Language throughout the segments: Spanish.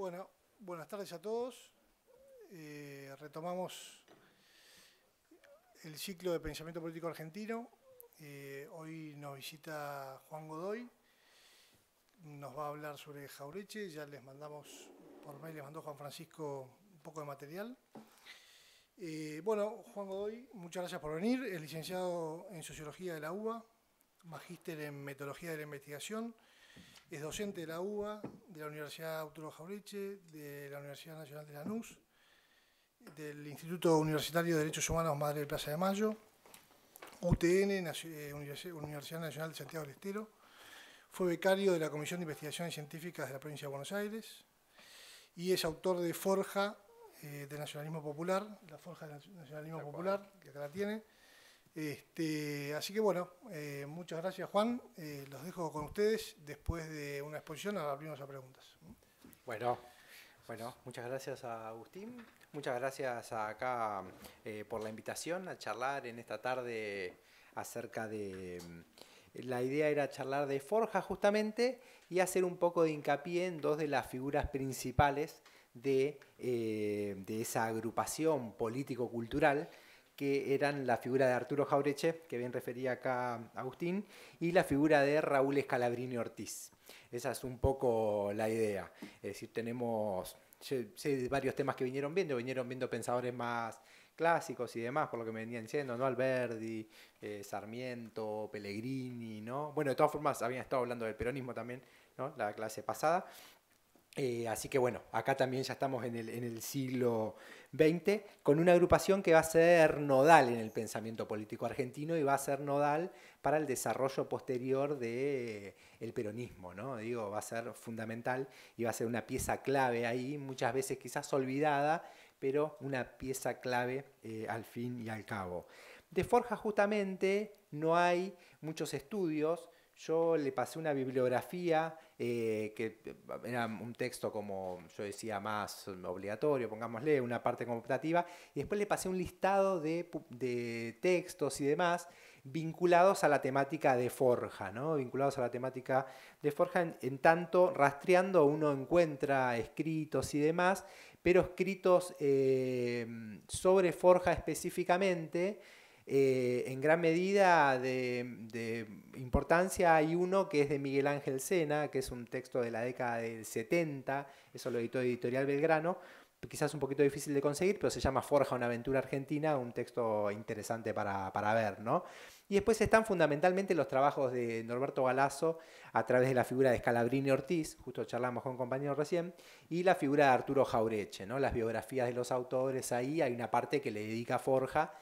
Bueno, buenas tardes a todos. Retomamos el ciclo de pensamiento político argentino. Hoy nos visita Juan Godoy. Nos va a hablar sobre Jauretche. Ya les mandamos, por mail les mandó Juan Francisco un poco de material. Bueno, Juan Godoy, muchas gracias por venir. Es licenciado en Sociología de la UBA, magíster en Metodología de la Investigación. Es docente de la UBA, de la Universidad Arturo Jauretche, de la Universidad Nacional de Lanús, del Instituto Universitario de Derechos Humanos Madre de Plaza de Mayo, UTN, Universidad Nacional de Santiago del Estero. Fue becario de la Comisión de Investigaciones Científicas de la Provincia de Buenos Aires y es autor de Forja de Nacionalismo Popular, la Forja de Nacionalismo Popular, que acá la tiene. Así que bueno, muchas gracias, Juan. Los dejo con ustedes. Después de una exposición abrimos a preguntas. Bueno, muchas gracias a Agustín. Muchas gracias acá por la invitación a charlar en esta tarde acerca de... La idea era charlar de Forja justamente y hacer un poco de hincapié en dos de las figuras principales de esa agrupación político-cultural, que eran la figura de Arturo Jauretche, que bien refería acá Agustín, y la figura de Raúl Scalabrini Ortiz. Esa es un poco la idea. Es decir, tenemos sé varios temas que vinieron viendo pensadores más clásicos y demás, por lo que me venían diciendo, ¿no? Alberdi, Sarmiento, Pellegrini, ¿no? Bueno, de todas formas, habían estado hablando del peronismo también, ¿no? La clase pasada. Así que bueno, acá también ya estamos en el siglo XX con una agrupación que va a ser nodal en el pensamiento político argentino y va a ser nodal para el desarrollo posterior del peronismo, ¿no? Digo, va a ser fundamental y va a ser una pieza clave ahí, muchas veces quizás olvidada, pero una pieza clave al fin y al cabo. De Forja justamente no hay muchos estudios. Yo le pasé una bibliografía que era un texto, como yo decía, más obligatorio, pongámosle, una parte computativa, y después le pasé un listado de textos y demás vinculados a la temática de Forja, ¿no? Vinculados a la temática de Forja, en tanto rastreando uno encuentra escritos y demás, pero escritos sobre Forja específicamente. En gran medida de importancia hay uno que es de Miguel Ángel Sena, que es un texto de la década del 70, eso lo editó Editorial Belgrano, quizás un poquito difícil de conseguir, pero se llama Forja, una aventura argentina, un texto interesante para ver, ¿no? Y después están fundamentalmente los trabajos de Norberto Galazo a través de la figura de Scalabrini Ortiz, justo charlamos con un compañero recién, y la figura de Arturo Jauretche, ¿no? Las biografías de los autores, ahí hay una parte que le dedica a Forja,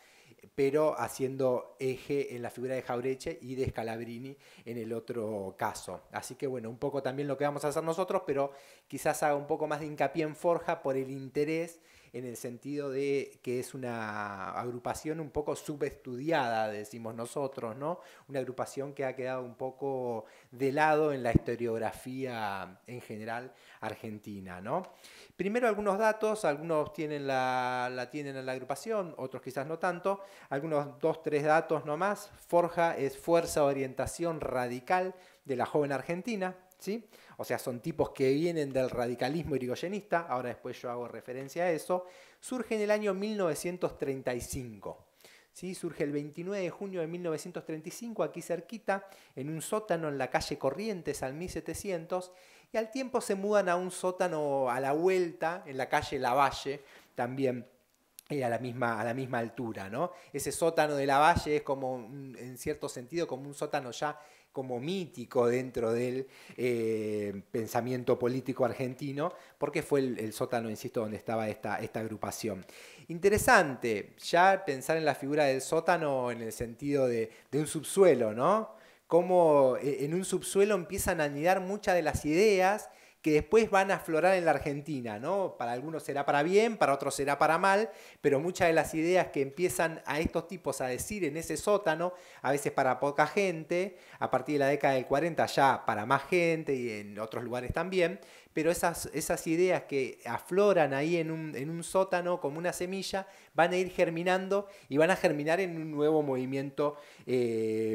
pero haciendo eje en la figura de Jauretche y de Scalabrini en el otro caso. Así que bueno, un poco también lo que vamos a hacer nosotros, pero quizás haga un poco más de hincapié en Forja por el interés, en el sentido de que es una agrupación un poco subestudiada, decimos nosotros, ¿no? Una agrupación que ha quedado un poco de lado en la historiografía en general argentina, ¿no? Primero algunos datos, algunos tienen la tienen en la agrupación, otros quizás no tanto, algunos 2, 3 datos nomás. Forja es Fuerza de Orientación Radical de la Joven Argentina, ¿sí? O sea, son tipos que vienen del radicalismo irigoyenista, ahora después yo hago referencia a eso. Surge en el año 1935. ¿Sí? Surge el 29 de junio de 1935, aquí cerquita, en un sótano en la calle Corrientes, al 1700, y al tiempo se mudan a un sótano a la vuelta, en la calle Lavalle, también a la misma altura, ¿no? Ese sótano de Lavalle es como, en cierto sentido, como un sótano ya como mítico dentro del pensamiento político argentino, porque fue el sótano, insisto, donde estaba esta agrupación. Interesante ya pensar en la figura del sótano en el sentido de un subsuelo, ¿no? Cómo en un subsuelo empiezan a anidar muchas de las ideas que después van a aflorar en la Argentina, ¿no? Para algunos será para bien, para otros será para mal, pero muchas de las ideas que empiezan a estos tipos a decir en ese sótano, a veces para poca gente, a partir de la década del 40 ya para más gente y en otros lugares también, pero esas ideas que afloran ahí en un sótano como una semilla van a ir germinando y van a germinar en un nuevo movimiento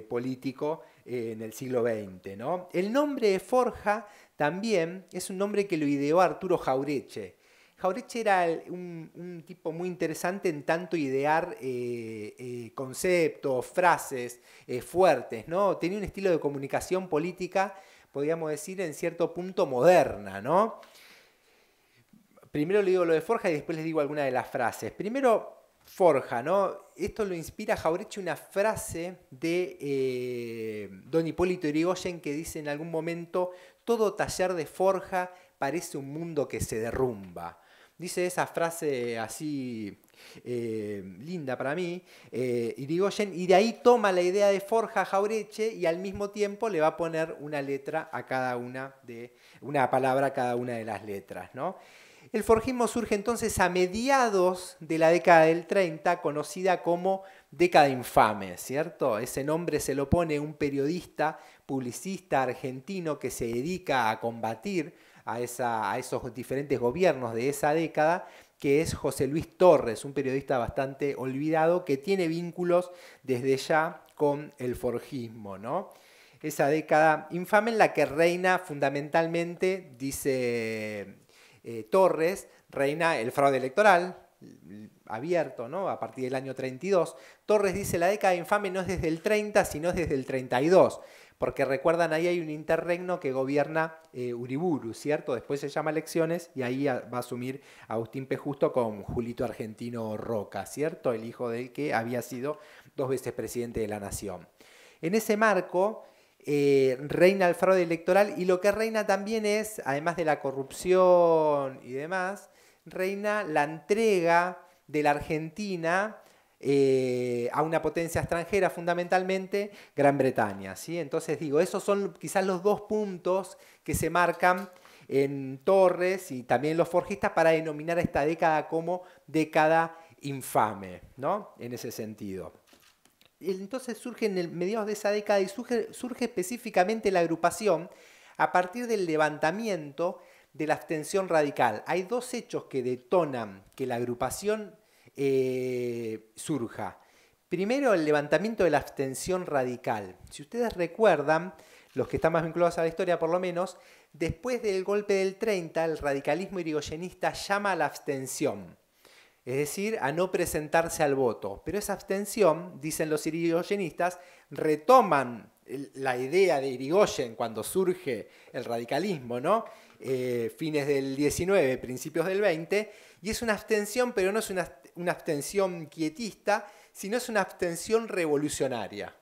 político en el siglo XX, ¿no? El nombre de Forja también es un nombre que lo ideó Arturo Jauretche. Jauretche era un tipo muy interesante en tanto idear conceptos, frases fuertes, ¿no? Tenía un estilo de comunicación política, podríamos decir, en cierto punto moderna, ¿no? Primero le digo lo de Forja y después les digo alguna de las frases. Primero, Forja, ¿no? Esto lo inspira a Jauretche una frase de don Hipólito Yrigoyen que dice en algún momento: todo taller de forja parece un mundo que se derrumba. Dice esa frase así linda para mí, Yrigoyen, y de ahí toma la idea de Forja Jauretche y al mismo tiempo le va a poner una letra a cada una palabra a cada una de las letras, ¿no? El forjismo surge entonces a mediados de la década del 30, conocida como década infame, ¿cierto? Ese nombre se lo pone un periodista, publicista argentino que se dedica a combatir a esos diferentes gobiernos de esa década, que es José Luis Torres, un periodista bastante olvidado que tiene vínculos desde ya con el forjismo, ¿no? Esa década infame en la que reina fundamentalmente, dice Torres, reina el fraude electoral abierto, ¿no? A partir del año 32. Torres dice: la década infame no es desde el 30, sino desde el 32. Porque recuerdan, ahí hay un interregno que gobierna Uriburu, ¿cierto? Después se llama elecciones y ahí va a asumir Agustín P. Justo con Julito Argentino Roca, ¿cierto? El hijo del que había sido 2 veces presidente de la nación. En ese marco reina el fraude electoral, y lo que reina también es, además de la corrupción y demás, reina la entrega de la Argentina a una potencia extranjera, fundamentalmente Gran Bretaña, ¿sí? Entonces digo, esos son quizás los 2 puntos que se marcan en Torres y también los forjistas para denominar a esta década como década infame, ¿no? En ese sentido. Entonces surge en el mediados de esa década y surge específicamente la agrupación a partir del levantamiento de la abstención radical. Hay 2 hechos que detonan que la agrupación surja. Primero, el levantamiento de la abstención radical. Si ustedes recuerdan, los que están más vinculados a la historia por lo menos, después del golpe del 30, el radicalismo irigoyenista llama a la abstención. Es decir, a no presentarse al voto. Pero esa abstención, dicen los irigoyenistas, retoman la idea de Irigoyen cuando surge el radicalismo, ¿no? Fines del 19, principios del 20, y es una abstención, pero no es una abstención quietista, sino es una abstención revolucionaria.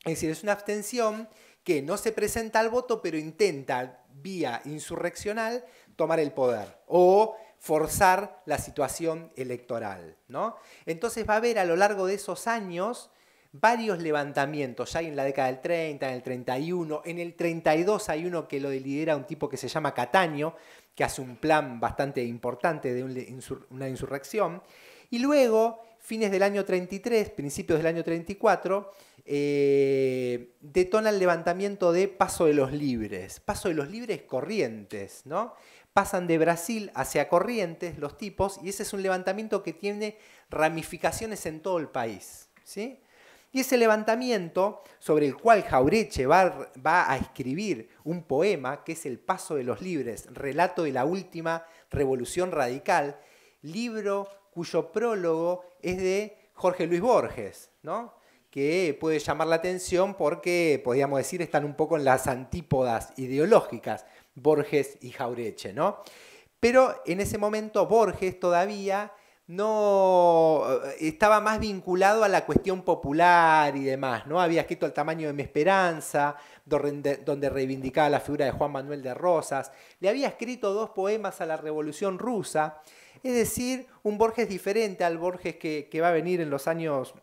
Es decir, es una abstención que no se presenta al voto, pero intenta, vía insurreccional, tomar el poder o forzar la situación electoral, ¿no? Entonces va a haber a lo largo de esos años varios levantamientos, ya en la década del 30, en el 31, en el 32 hay uno que lo lidera un tipo que se llama Cataño, que hace un plan bastante importante de una insurrección, y luego, fines del año 33, principios del año 34, detona el levantamiento de Paso de los Libres. Paso de los Libres, Corrientes, ¿no? Pasan de Brasil hacia Corrientes los tipos, y ese es un levantamiento que tiene ramificaciones en todo el país, ¿sí? Y ese levantamiento, sobre el cual Jauretche va a escribir un poema, que es El Paso de los Libres, relato de la última revolución radical, libro cuyo prólogo es de Jorge Luis Borges, ¿no? Que puede llamar la atención porque, podríamos decir, están un poco en las antípodas ideológicas, Borges y Jauretche, ¿no? Pero en ese momento Borges todavía no estaba más vinculado a la cuestión popular y demás, ¿no? Había escrito El tamaño de mi esperanza, donde reivindicaba la figura de Juan Manuel de Rosas. Le había escrito 2 poemas a la Revolución Rusa. Es decir, un Borges diferente al Borges que va a venir en los años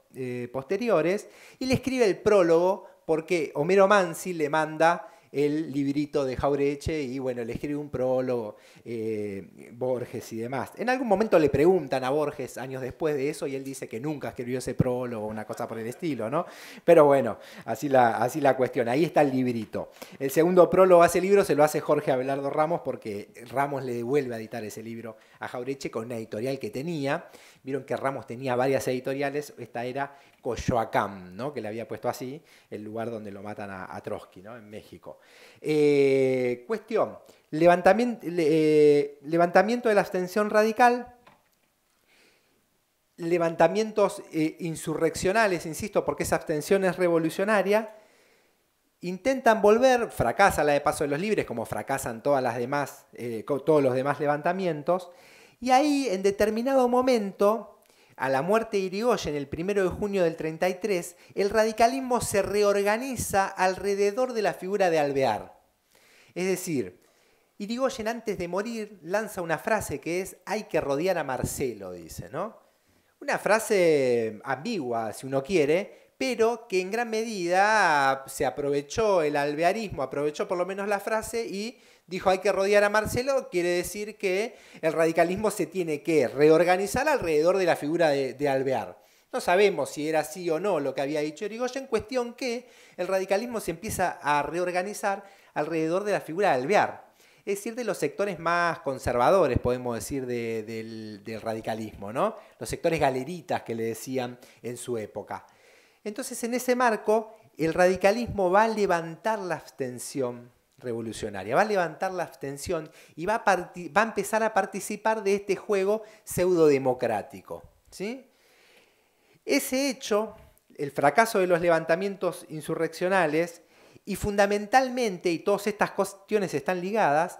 posteriores. Y le escribe el prólogo porque Homero Mansi le manda el librito de Jauretche y bueno, le escribe un prólogo, Borges y demás. En algún momento le preguntan a Borges años después de eso y él dice que nunca escribió ese prólogo, una cosa por el estilo, ¿no? Pero bueno, así la cuestión. Ahí está el librito. El segundo prólogo a ese libro se lo hace Jorge Abelardo Ramos porque Ramos le devuelve a editar ese libro a Jauretche con una editorial que tenía. Vieron que Ramos tenía varias editoriales, esta era Coyoacán, ¿no? Que le había puesto así, el lugar donde lo matan a Trotsky, ¿no? En México. Cuestión, levantamiento de la abstención radical, levantamientos insurreccionales, insisto, porque esa abstención es revolucionaria. Intentan volver, fracasa la de Paso de los Libres, como fracasan todos los demás levantamientos. Y ahí, en determinado momento, a la muerte de Irigoyen, el 1 de junio del 33, el radicalismo se reorganiza alrededor de la figura de Alvear. Es decir, Irigoyen antes de morir lanza una frase que es «hay que rodear a Marcelo», dice, ¿no? Una frase ambigua, si uno quiere, pero que en gran medida se aprovechó el alvearismo, aprovechó por lo menos la frase y dijo hay que rodear a Marcelo, quiere decir que el radicalismo se tiene que reorganizar alrededor de la figura de Alvear. No sabemos si era así o no lo que había dicho Irigoyen, cuestión que el radicalismo se empieza a reorganizar alrededor de la figura de Alvear. Es decir, de los sectores más conservadores, podemos decir, del radicalismo, ¿no? Los sectores galeritas que le decían en su época. Entonces, en ese marco, el radicalismo va a levantar la abstención revolucionaria, va a levantar la abstención y va a empezar a participar de este juego pseudodemocrático, ¿sí? Ese hecho, el fracaso de los levantamientos insurreccionales y fundamentalmente, y todas estas cuestiones están ligadas,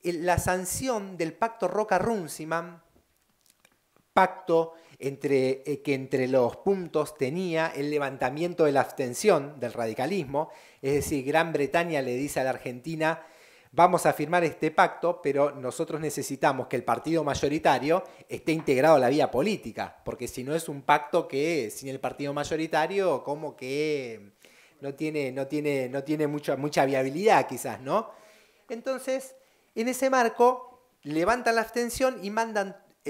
la sanción del pacto Roca-Runciman, pacto que entre los puntos tenía el levantamiento de la abstención del radicalismo, es decir, Gran Bretaña le dice a la Argentina, vamos a firmar este pacto, pero nosotros necesitamos que el partido mayoritario esté integrado a la vía política, porque si no es un pacto que sin el partido mayoritario como que no tiene mucha viabilidad quizás, ¿no? Entonces, en ese marco, levantan la abstención y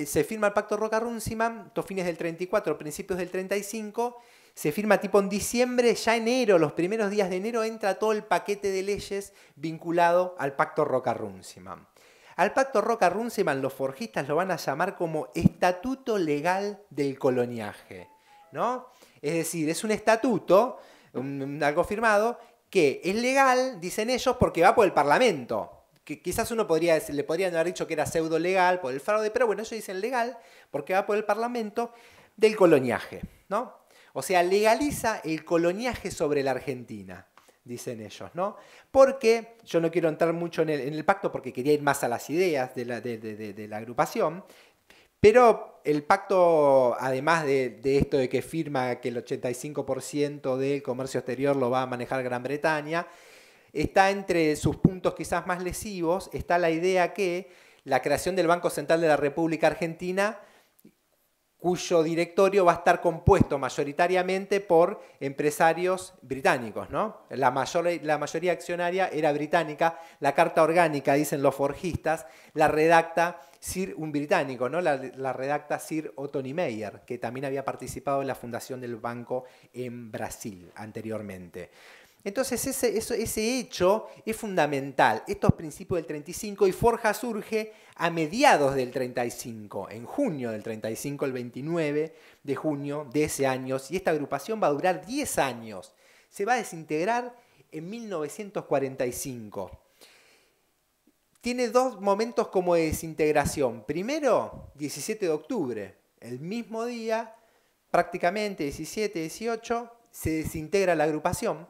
se firma el pacto Roca-Runciman, fines del 34, principios del 35, se firma tipo en diciembre, ya enero, los primeros días de enero, entra todo el paquete de leyes vinculado al pacto Roca-Runciman. Al pacto Roca-Runciman los forjistas lo van a llamar como Estatuto Legal del Coloniaje, ¿no? Es decir, es un estatuto, algo firmado, que es legal, dicen ellos, porque va por el Parlamento. Que quizás le podrían haber dicho que era pseudo legal por el fraude, pero bueno, ellos dicen legal porque va por el Parlamento del coloniaje, ¿no? O sea, legaliza el coloniaje sobre la Argentina, dicen ellos, ¿no? Porque, yo no quiero entrar mucho en el pacto porque quería ir más a las ideas de la agrupación, pero el pacto, además de esto de que firma que el 85% del comercio exterior lo va a manejar Gran Bretaña, está entre sus puntos quizás más lesivos, está la idea que la creación del Banco Central de la República Argentina, cuyo directorio va a estar compuesto mayoritariamente por empresarios británicos, ¿no? La mayoría accionaria era británica, la carta orgánica, dicen los forjistas, la redacta un británico, ¿no? La redacta Sir Otto Niemeyer, que también había participado en la fundación del banco en Brasil anteriormente. Entonces ese hecho es fundamental, estos principios del 35, y Forja surge a mediados del 35, en junio del 35, el 29 de junio de ese año, y esta agrupación va a durar 10 años, se va a desintegrar en 1945. Tiene dos momentos como de desintegración. Primero, 17 de octubre, el mismo día, prácticamente 17, 18, se desintegra la agrupación.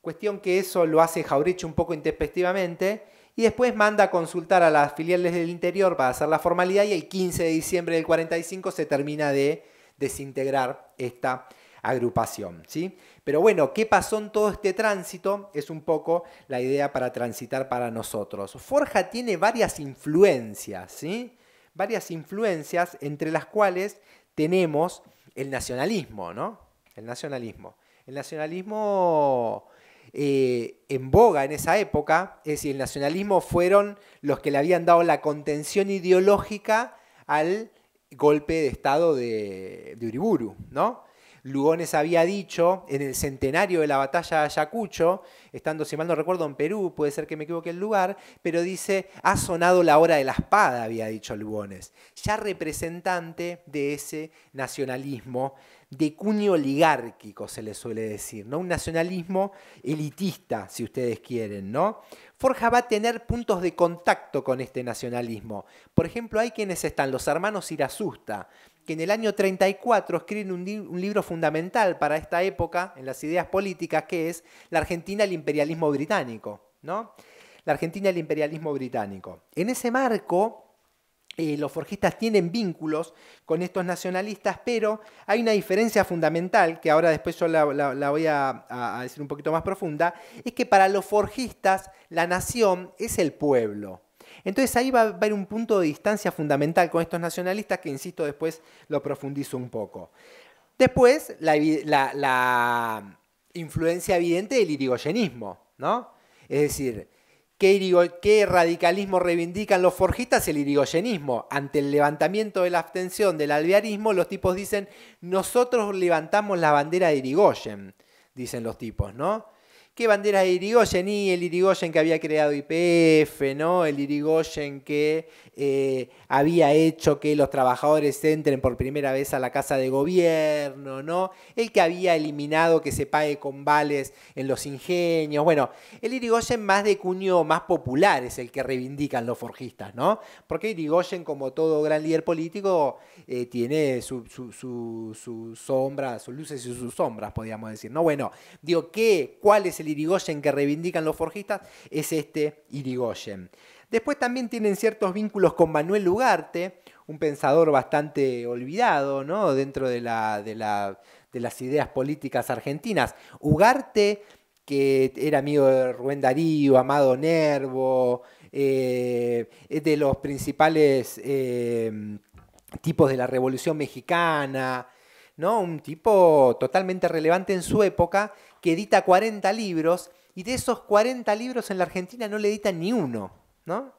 Cuestión que eso lo hace Jauretche un poco intempestivamente y después manda a consultar a las filiales del interior para hacer la formalidad y el 15 de diciembre del 45 se termina de desintegrar esta agrupación, ¿sí? Pero bueno, ¿qué pasó en todo este tránsito? Es un poco la idea para transitar para nosotros. Forja tiene varias influencias, ¿sí? Varias influencias entre las cuales tenemos el nacionalismo, ¿no? El nacionalismo en boga en esa época, es decir, el nacionalismo fueron los que le habían dado la contención ideológica al golpe de Estado de Uriburu, ¿no? Lugones había dicho en el centenario de la batalla de Ayacucho, estando, si mal no recuerdo, en Perú, puede ser que me equivoque el lugar, pero dice, ha sonado la hora de la espada, había dicho Lugones, ya representante de ese nacionalismo de cuño oligárquico, se le suele decir, ¿no? Un nacionalismo elitista, si ustedes quieren, ¿no? Forja va a tener puntos de contacto con este nacionalismo. Por ejemplo, hay quienes están, los hermanos Irasusta, que en el año 34 escriben un libro fundamental para esta época, en las ideas políticas, que es La Argentina, el imperialismo británico, ¿no? La Argentina, el imperialismo británico. En ese marco, los forjistas tienen vínculos con estos nacionalistas, pero hay una diferencia fundamental, que ahora después yo la voy a decir un poquito más profunda, es que para los forjistas la nación es el pueblo. Entonces ahí va a haber un punto de distancia fundamental con estos nacionalistas que, insisto, después lo profundizo un poco. Después, la influencia evidente del irigoyenismo, ¿no? Es decir, ¿qué radicalismo reivindican los forjistas? El irigoyenismo. Ante el levantamiento de la abstención del alvearismo, los tipos dicen, nosotros levantamos la bandera de Irigoyen, dicen los tipos, ¿no? ¿Qué bandera de Irigoyen? Y el Irigoyen que había creado YPF, ¿no? El Irigoyen que había hecho que los trabajadores entren por primera vez a la casa de gobierno, ¿no? El que había eliminado que se pague con vales en los ingenios. Bueno, el Irigoyen más de cuño más popular es el que reivindican los forjistas, ¿no? Porque Irigoyen, como todo gran líder político, tiene sus sombras, sus luces y sus sombras, podríamos decir, ¿no? Bueno, digo, ¿cuál es el Irigoyen que reivindican los forjistas? Es este Irigoyen. Después también tienen ciertos vínculos con Manuel Ugarte, un pensador bastante olvidado, ¿no? Dentro de las ideas políticas argentinas. Ugarte, que era amigo de Rubén Darío, Amado Nervo, es de los principales tipos de la Revolución Mexicana, ¿no? Un tipo totalmente relevante en su época, que edita 40 libros, y de esos 40 libros en la Argentina no le editan ni uno, ¿no?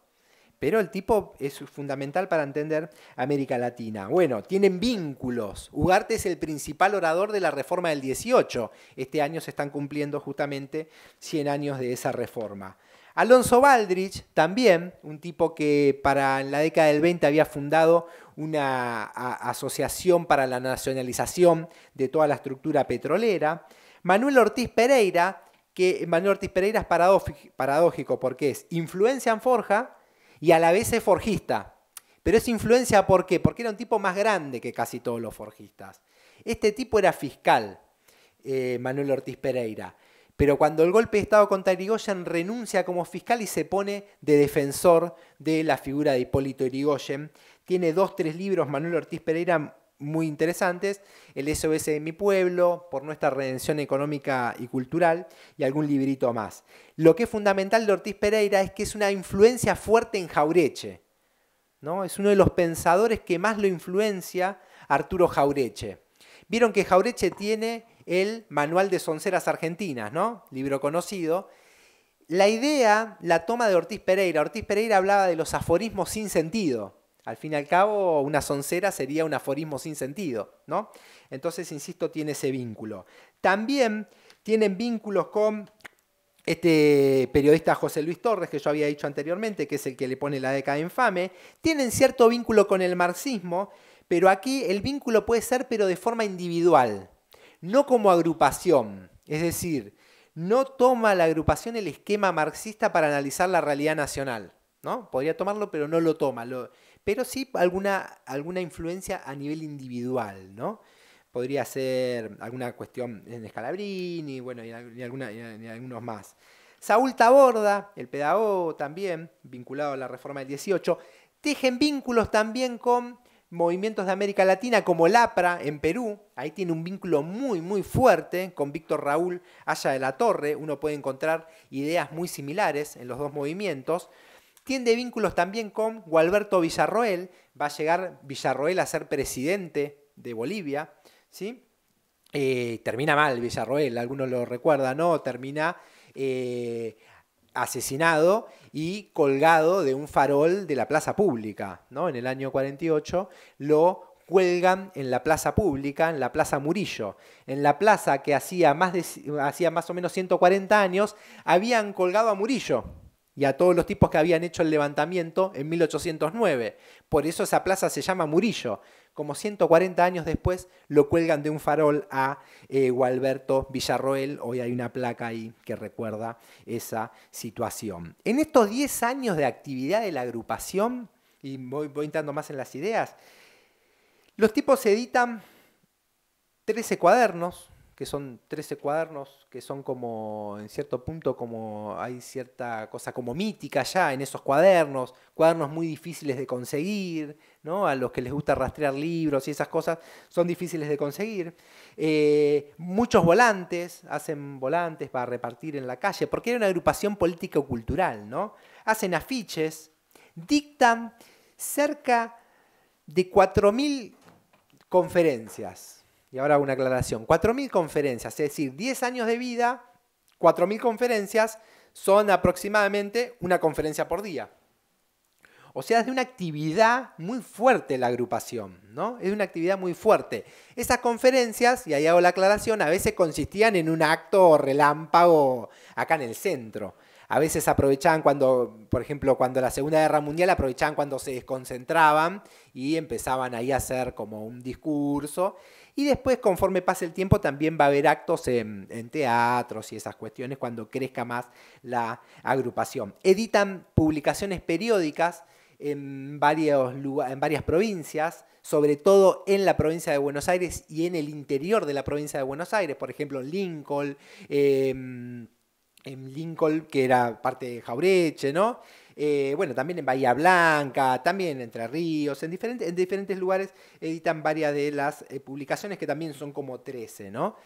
Pero el tipo es fundamental para entender América Latina. Bueno, tienen vínculos. Ugarte es el principal orador de la reforma del 18. Este año se están cumpliendo justamente 100 años de esa reforma. Alonso Baldrich, también, un tipo que en la década del 20 había fundado una asociación para la nacionalización de toda la estructura petrolera. Manuel Ortiz Pereira, que Manuel Ortiz Pereira es paradójico porque es influencia en forja y a la vez es forjista. Pero es influencia, ¿por qué? Porque era un tipo más grande que casi todos los forjistas. Este tipo era fiscal, Manuel Ortiz Pereira. Pero cuando el golpe de Estado contra Irigoyen, renuncia como fiscal y se pone de defensor de la figura de Hipólito Yrigoyen. Tiene 2, 3 libros, Manuel Ortiz Pereira, muy interesantes. El SOS de mi pueblo, Por nuestra redención económica y cultural, y algún librito más. Lo que es fundamental de Ortiz Pereira es que es una influencia fuerte en Jauretche, ¿no? Es uno de los pensadores que más lo influencia Arturo Jauretche. Vieron que Jauretche tiene el Manual de Sonceras Argentinas, ¿no? Libro conocido. La idea la toma de Ortiz Pereira. Ortiz Pereira hablaba de los aforismos sin sentido. Al fin y al cabo, una soncera sería un aforismo sin sentido, ¿no? Entonces, insisto, tiene ese vínculo. También tienen vínculos con este periodista José Luis Torres, que yo había dicho anteriormente, que es el que le pone la década infame. Tienen cierto vínculo con el marxismo, pero aquí el vínculo puede ser, pero de forma individual, no como agrupación. Es decir, no toma la agrupación el esquema marxista para analizar la realidad nacional, ¿no? Podría tomarlo, pero no lo toma. Pero sí alguna influencia a nivel individual, ¿no? Podría ser alguna cuestión en Scalabrini, bueno, y algunos más. Saúl Taborda, el pedagogo también, vinculado a la reforma del 18, tejen vínculos también con movimientos de América Latina como el APRA en Perú. Ahí tiene un vínculo muy, muy fuerte con Víctor Raúl Haya de la Torre. Uno puede encontrar ideas muy similares en los dos movimientos. Tiene vínculos también con Gualberto Villarroel. Va a llegar Villarroel a ser presidente de Bolivia, ¿sí? Termina mal Villarroel, algunos lo recuerdan, ¿no? Termina asesinado y colgado de un farol de la plaza pública, ¿no? En el año 48 lo cuelgan en la plaza pública, en la Plaza Murillo. En la plaza que hacía más o menos 140 años, habían colgado a Murillo y a todos los tipos que habían hecho el levantamiento en 1809. Por eso esa plaza se llama Murillo. Como 140 años después lo cuelgan de un farol a Gualberto Villarroel. Hoy hay una placa ahí que recuerda esa situación. En estos 10 años de actividad de la agrupación, y voy entrando más en las ideas, los tipos editan 13 cuadernos, que son 13 cuadernos que son como, en cierto punto, como hay cierta cosa como mítica ya en esos cuadernos muy difíciles de conseguir, ¿no? A los que les gusta rastrear libros y esas cosas son difíciles de conseguir. Muchos volantes, hacen volantes para repartir en la calle, porque era una agrupación político-cultural, ¿no? Hacen afiches, dictan cerca de 4.000 conferencias. Y ahora hago una aclaración. 4.000 conferencias, es decir, 10 años de vida, 4.000 conferencias son aproximadamente una conferencia por día. O sea, es de una actividad muy fuerte la agrupación, ¿no? Es de una actividad muy fuerte. Esas conferencias, y ahí hago la aclaración, a veces consistían en un acto relámpago acá en el centro. A veces aprovechaban cuando, por ejemplo, cuando la Segunda Guerra Mundial, aprovechaban cuando se desconcentraban y empezaban ahí a hacer como un discurso. Y después, conforme pase el tiempo, también va a haber actos en teatros y esas cuestiones cuando crezca más la agrupación. Editan publicaciones periódicas en varias provincias, sobre todo en la provincia de Buenos Aires y en el interior de la provincia de Buenos Aires, por ejemplo en Lincoln, que era parte de Jaureche, ¿no? Bueno, también en Bahía Blanca, también en Entre Ríos, en diferentes lugares editan varias de las publicaciones que también son como 13, ¿no?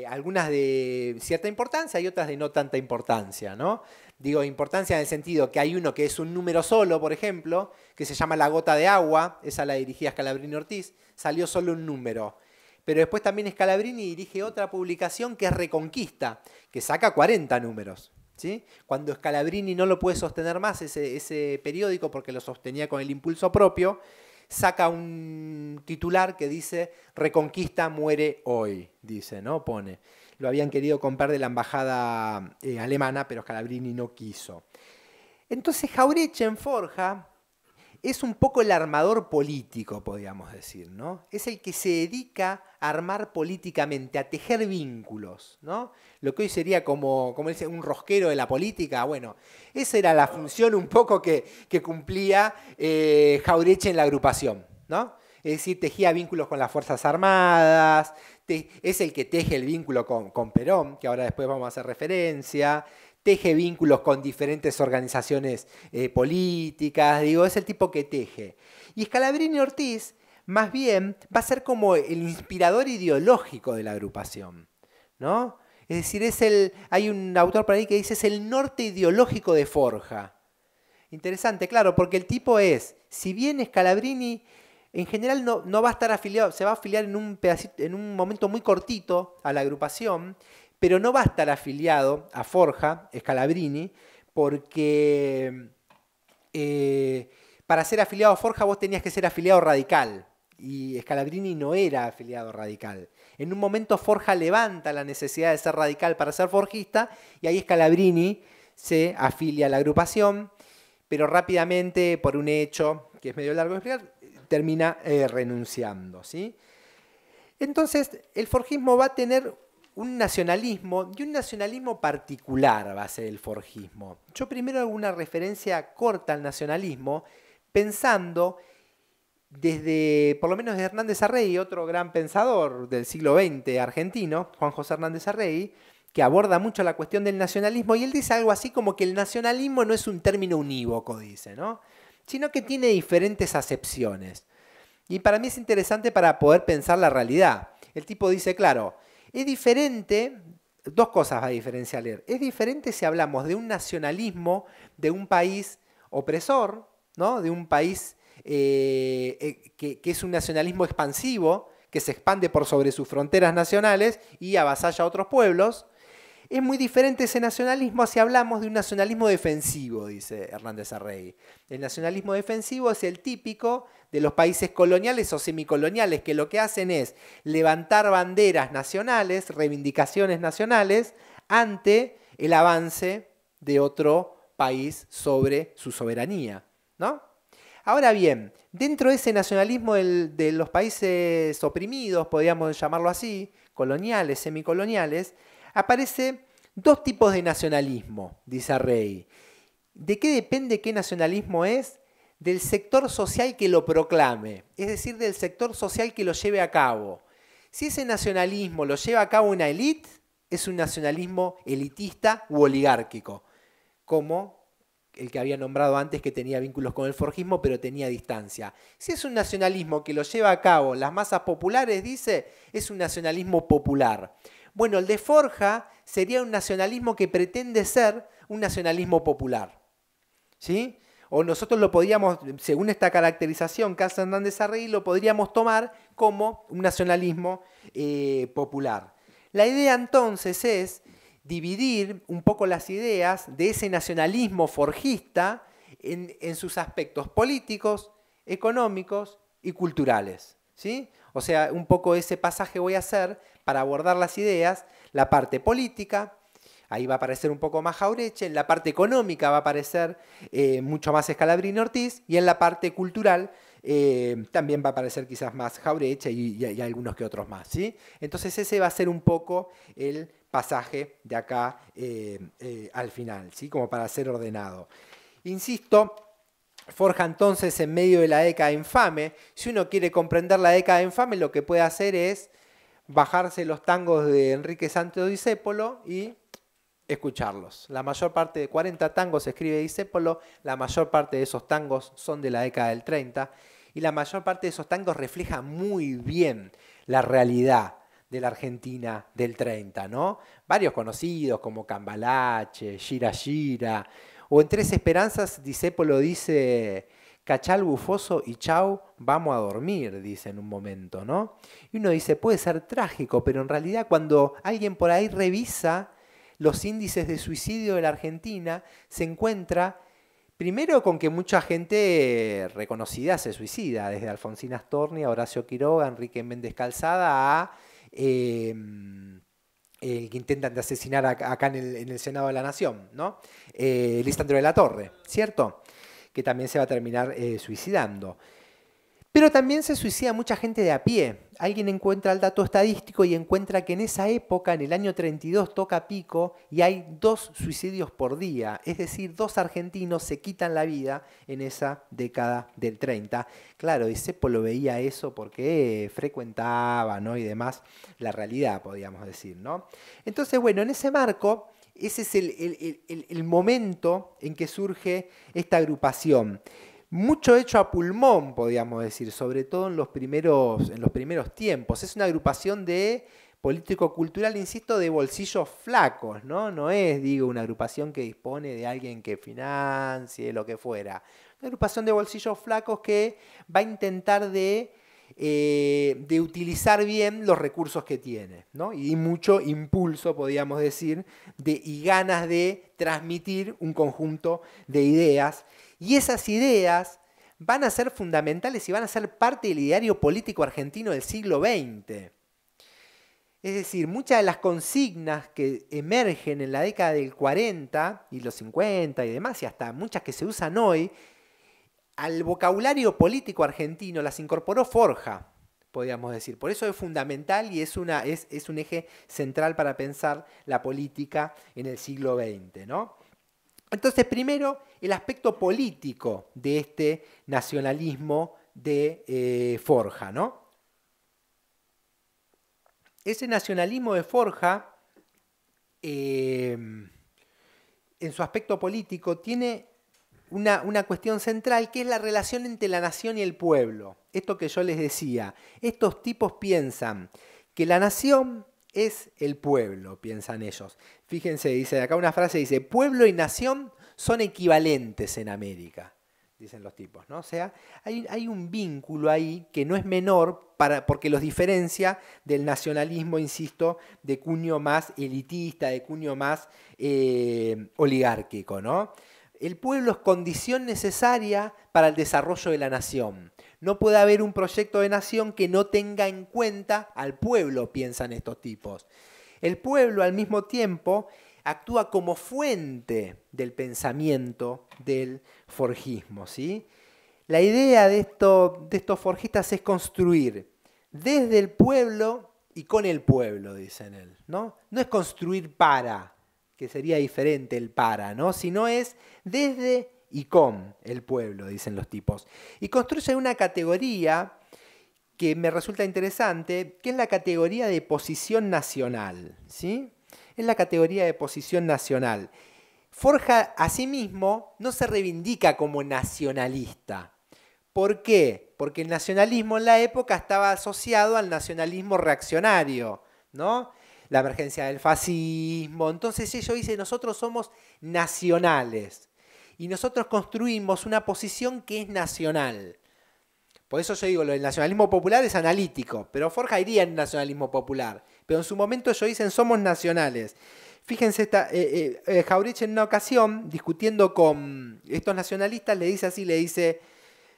Algunas de cierta importancia y otras de no tanta importancia, ¿no? Digo importancia en el sentido que hay uno que es un número solo, por ejemplo, que se llama La Gota de Agua, esa la dirigía Scalabrini Ortiz, salió solo un número. Pero después también Scalabrini dirige otra publicación que es Reconquista, que saca 40 números. ¿Sí? Cuando Scalabrini no lo puede sostener más, ese periódico, porque lo sostenía con el impulso propio, saca un titular que dice Reconquista muere hoy, dice, ¿no? Pone. Lo habían querido comprar de la embajada alemana, pero Scalabrini no quiso. Entonces Jaureche en Forja es un poco el armador político, podríamos decir, ¿no? Es el que se dedica a armar políticamente, a tejer vínculos, ¿no? Lo que hoy sería como dice, un rosquero de la política. Bueno, esa era la función un poco que cumplía Jaureche en la agrupación, ¿no? Es decir, tejía vínculos con las Fuerzas Armadas, es el que teje el vínculo con Perón, que ahora después vamos a hacer referencia, teje vínculos con diferentes organizaciones políticas, digo, es el tipo que teje. Y Scalabrini Ortiz, más bien, va a ser como el inspirador ideológico de la agrupación, ¿no? Es decir, hay un autor por ahí que dice, es el norte ideológico de Forja. Interesante, claro, porque el tipo es, si bien Scalabrini en general no va a estar afiliado, se va a afiliar en un momento muy cortito a la agrupación, pero no va a estar afiliado a Forja, Scalabrini, porque para ser afiliado a Forja vos tenías que ser afiliado radical, y Scalabrini no era afiliado radical. En un momento Forja levanta la necesidad de ser radical para ser forjista, y ahí Scalabrini se afilia a la agrupación, pero rápidamente, por un hecho que es medio largo de explicar, termina renunciando, ¿sí? Entonces, el forjismo va a tener un nacionalismo, y un nacionalismo particular va a ser el forjismo. Yo primero hago una referencia corta al nacionalismo, pensando por lo menos de Hernández Arrey, otro gran pensador del siglo XX argentino, Juan José Hernández Arrey, que aborda mucho la cuestión del nacionalismo, y él dice algo así como que el nacionalismo no es un término unívoco, dice, ¿no? Sino que tiene diferentes acepciones. Y para mí es interesante para poder pensar la realidad. El tipo dice, claro, es diferente, dos cosas va a diferenciar. Es diferente si hablamos de un nacionalismo de un país opresor, ¿no? De un país que es un nacionalismo expansivo, que se expande por sobre sus fronteras nacionales y avasalla a otros pueblos, Es muy diferente ese nacionalismo si hablamos de un nacionalismo defensivo, dice Hernández Arrey. El nacionalismo defensivo es el típico de los países coloniales o semicoloniales, que lo que hacen es levantar banderas nacionales, reivindicaciones nacionales, ante el avance de otro país sobre su soberanía, ¿no? Ahora bien, dentro de ese nacionalismo de los países oprimidos, podríamos llamarlo así, coloniales, semicoloniales, aparece dos tipos de nacionalismo, dice Arrey. ¿De qué depende qué nacionalismo es? Del sector social que lo proclame, es decir, del sector social que lo lleve a cabo. Si ese nacionalismo lo lleva a cabo una élite, es un nacionalismo elitista u oligárquico, como el que había nombrado antes, que tenía vínculos con el forjismo, pero tenía distancia. Si es un nacionalismo que lo lleva a cabo las masas populares, dice, es un nacionalismo popular. Bueno, el de Forja sería un nacionalismo que pretende ser un nacionalismo popular, ¿sí? O nosotros lo podríamos, según esta caracterización que hace Hernández Arrey, lo podríamos tomar como un nacionalismo popular. La idea entonces es dividir un poco las ideas de ese nacionalismo forjista en sus aspectos políticos, económicos y culturales, ¿sí? O sea, un poco ese pasaje voy a hacer para abordar las ideas, la parte política, ahí va a aparecer un poco más Jauretche, en la parte económica va a aparecer mucho más Scalabrini Ortiz, y en la parte cultural también va a aparecer quizás más Jauretche y algunos que otros más, ¿sí? Entonces ese va a ser un poco el pasaje de acá al final, ¿sí? Como para ser ordenado. Insisto, Forja entonces en medio de la década infame. Si uno quiere comprender la década infame, lo que puede hacer es bajarse los tangos de Enrique Santos Discépolo y escucharlos. La mayor parte de 40 tangos escribe Discépolo, la mayor parte de esos tangos son de la década del 30 y la mayor parte de esos tangos refleja muy bien la realidad de la Argentina del 30, ¿no? Varios conocidos como Cambalache, Gira Gira, o en Tres Esperanzas Discépolo dice: cachal bufoso y chau, vamos a dormir, dice en un momento, ¿no? Y uno dice, puede ser trágico, pero en realidad cuando alguien por ahí revisa los índices de suicidio de la Argentina, se encuentra primero con que mucha gente reconocida se suicida, desde Alfonsín Astorni a Horacio Quiroga, Enrique Méndez Calzada, a el que intentan de asesinar acá en el Senado de la Nación, ¿no? Lisandro de la Torre, ¿cierto? Que también se va a terminar suicidando. Pero también se suicida mucha gente de a pie. Alguien encuentra el dato estadístico y encuentra que en esa época, en el año 32, toca pico y hay 2 suicidios por día. Es decir, 2 argentinos se quitan la vida en esa década del 30. Claro, Discépolo veía eso porque frecuentaba, ¿no? Y demás, la realidad, podríamos decir, ¿no? Entonces, bueno, en ese marco, ese es el momento en que surge esta agrupación. Mucho hecho a pulmón, podríamos decir, sobre todo en los primeros tiempos. Es una agrupación de político-cultural, insisto, de bolsillos flacos, ¿no? No es, digo, una agrupación que dispone de alguien que financie, lo que fuera. Una agrupación de bolsillos flacos que va a intentar de utilizar bien los recursos que tiene, ¿no? Y mucho impulso, podríamos decir, y ganas de transmitir un conjunto de ideas. Y esas ideas van a ser fundamentales y van a ser parte del ideario político argentino del siglo XX. Es decir, muchas de las consignas que emergen en la década del 40 y los 50 y demás, y hasta muchas que se usan hoy, al vocabulario político argentino las incorporó Forja, podríamos decir. Por eso es fundamental y es un eje central para pensar la política en el siglo XX, ¿no? Entonces, primero, el aspecto político de este nacionalismo de Forja, ¿no? Ese nacionalismo de Forja, en su aspecto político, tiene una cuestión central, que es la relación entre la nación y el pueblo. Esto que yo les decía, estos tipos piensan que la nación es el pueblo, piensan ellos. Fíjense, dice acá una frase, dice, pueblo y nación son equivalentes en América. dicen los tipos, ¿no? O sea, hay un vínculo ahí que no es menor porque los diferencia del nacionalismo, insisto, de cuño más elitista, de cuño más oligárquico, ¿no? El pueblo es condición necesaria para el desarrollo de la nación. No puede haber un proyecto de nación que no tenga en cuenta al pueblo, piensan estos tipos. El pueblo, al mismo tiempo, actúa como fuente del pensamiento del forjismo, ¿sí? La idea de estos forjistas es construir desde el pueblo y con el pueblo, dicen él, ¿no? No es construir para, que sería diferente el para, ¿no? Sino es desde y con el pueblo, dicen los tipos. Y construye una categoría que me resulta interesante, que es la categoría de posición nacional, ¿sí? Es la categoría de posición nacional. Forja, asimismo, no se reivindica como nacionalista. ¿Por qué? Porque el nacionalismo en la época estaba asociado al nacionalismo reaccionario, ¿no? La emergencia del fascismo. Entonces ellos dicen, nosotros somos nacionales. Y nosotros construimos una posición que es nacional. Por eso yo digo, el nacionalismo popular es analítico, pero Forja iría en nacionalismo popular. Pero en su momento ellos dicen, somos nacionales. Fíjense, Jauretche en una ocasión, discutiendo con estos nacionalistas, le dice así, le dice,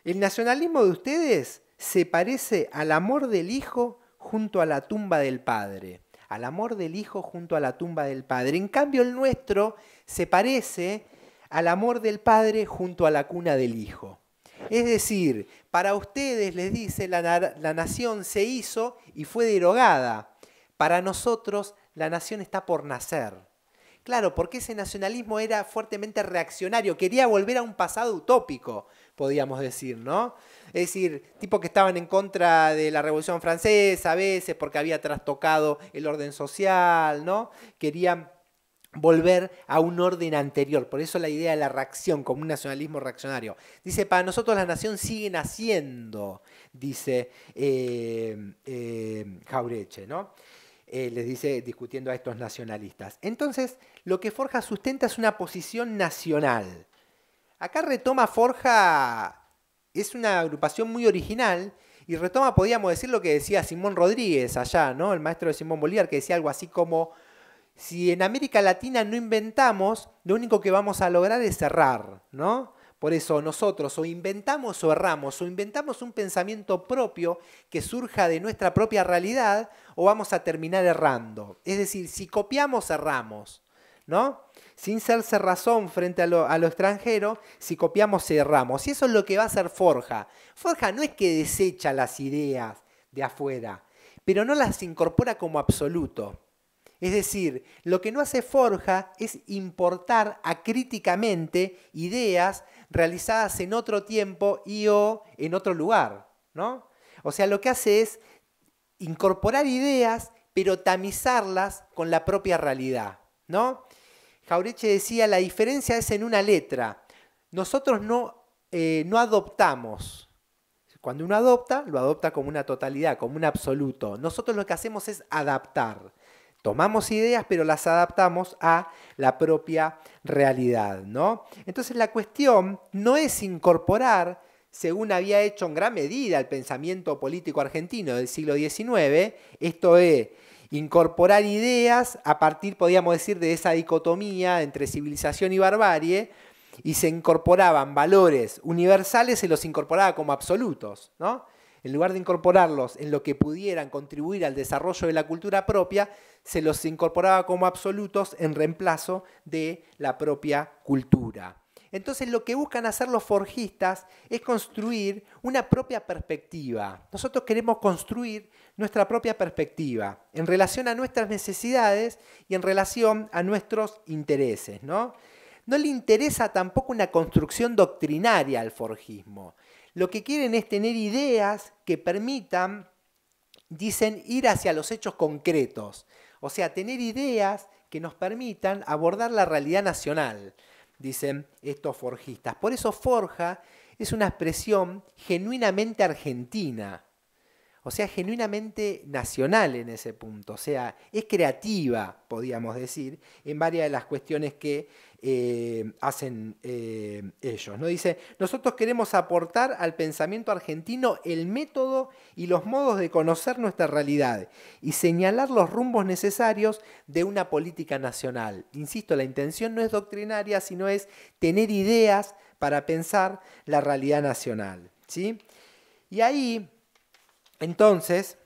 el nacionalismo de ustedes se parece al amor del hijo junto a la tumba del padre. Al amor del hijo junto a la tumba del padre. En cambio, el nuestro se parece al amor del padre junto a la cuna del hijo. Es decir, para ustedes, les dice, la nación se hizo y fue derogada. Para nosotros, la nación está por nacer. Claro, porque ese nacionalismo era fuertemente reaccionario, quería volver a un pasado utópico, podríamos decir, ¿no? Es decir, tipos que estaban en contra de la Revolución Francesa a veces porque había trastocado el orden social, ¿no? Querían volver a un orden anterior. Por eso la idea de la reacción como un nacionalismo reaccionario. Dice, para nosotros la nación sigue naciendo, dice Jauretche, ¿no? Les dice discutiendo a estos nacionalistas. Entonces, lo que Forja sustenta es una posición nacional. Acá retoma Forja, es una agrupación muy original, y retoma, podríamos decir, lo que decía Simón Rodríguez allá, ¿no? El maestro de Simón Bolívar, que decía algo así como, si en América Latina no inventamos, lo único que vamos a lograr es errar, ¿no? Por eso nosotros o inventamos o erramos, o inventamos un pensamiento propio que surja de nuestra propia realidad, o vamos a terminar errando. Es decir, si copiamos, erramos, ¿no? Sin ser cerrazón frente a lo extranjero, si copiamos, erramos. Y eso es lo que va a hacer Forja. Forja no es que desecha las ideas de afuera, pero no las incorpora como absoluto. Es decir, lo que no hace Forja es importar acríticamente ideas realizadas en otro tiempo y o en otro lugar, ¿no? O sea, lo que hace es incorporar ideas, pero tamizarlas con la propia realidad, ¿no? Jauretche decía, la diferencia es en una letra. Nosotros no adoptamos. Cuando uno adopta, lo adopta como una totalidad, como un absoluto. Nosotros lo que hacemos es adaptar. Tomamos ideas, pero las adaptamos a la propia realidad, ¿no? Entonces la cuestión no es incorporar, según había hecho en gran medida el pensamiento político argentino del siglo XIX, esto es, incorporar ideas a partir, podríamos decir, de esa dicotomía entre civilización y barbarie, y se incorporaban valores universales, se los incorporaba como absolutos, ¿no? En lugar de incorporarlos en lo que pudieran contribuir al desarrollo de la cultura propia, se los incorporaba como absolutos en reemplazo de la propia cultura. Entonces lo que buscan hacer los forjistas es construir una propia perspectiva. Nosotros queremos construir nuestra propia perspectiva en relación a nuestras necesidades y en relación a nuestros intereses, ¿no? No le interesa tampoco una construcción doctrinaria al forjismo. Lo que quieren es tener ideas que permitan, dicen, ir hacia los hechos concretos. O sea, tener ideas que nos permitan abordar la realidad nacional, dicen estos forjistas. Por eso Forja es una expresión genuinamente argentina. O sea, genuinamente nacional en ese punto. O sea, es creativa, podríamos decir, en varias de las cuestiones que hacen ellos, ¿no? Dice, nosotros queremos aportar al pensamiento argentino el método y los modos de conocer nuestra realidad y señalar los rumbos necesarios de una política nacional. Insisto, la intención no es doctrinaria, sino es tener ideas para pensar la realidad nacional, ¿sí? Y ahí, entonces,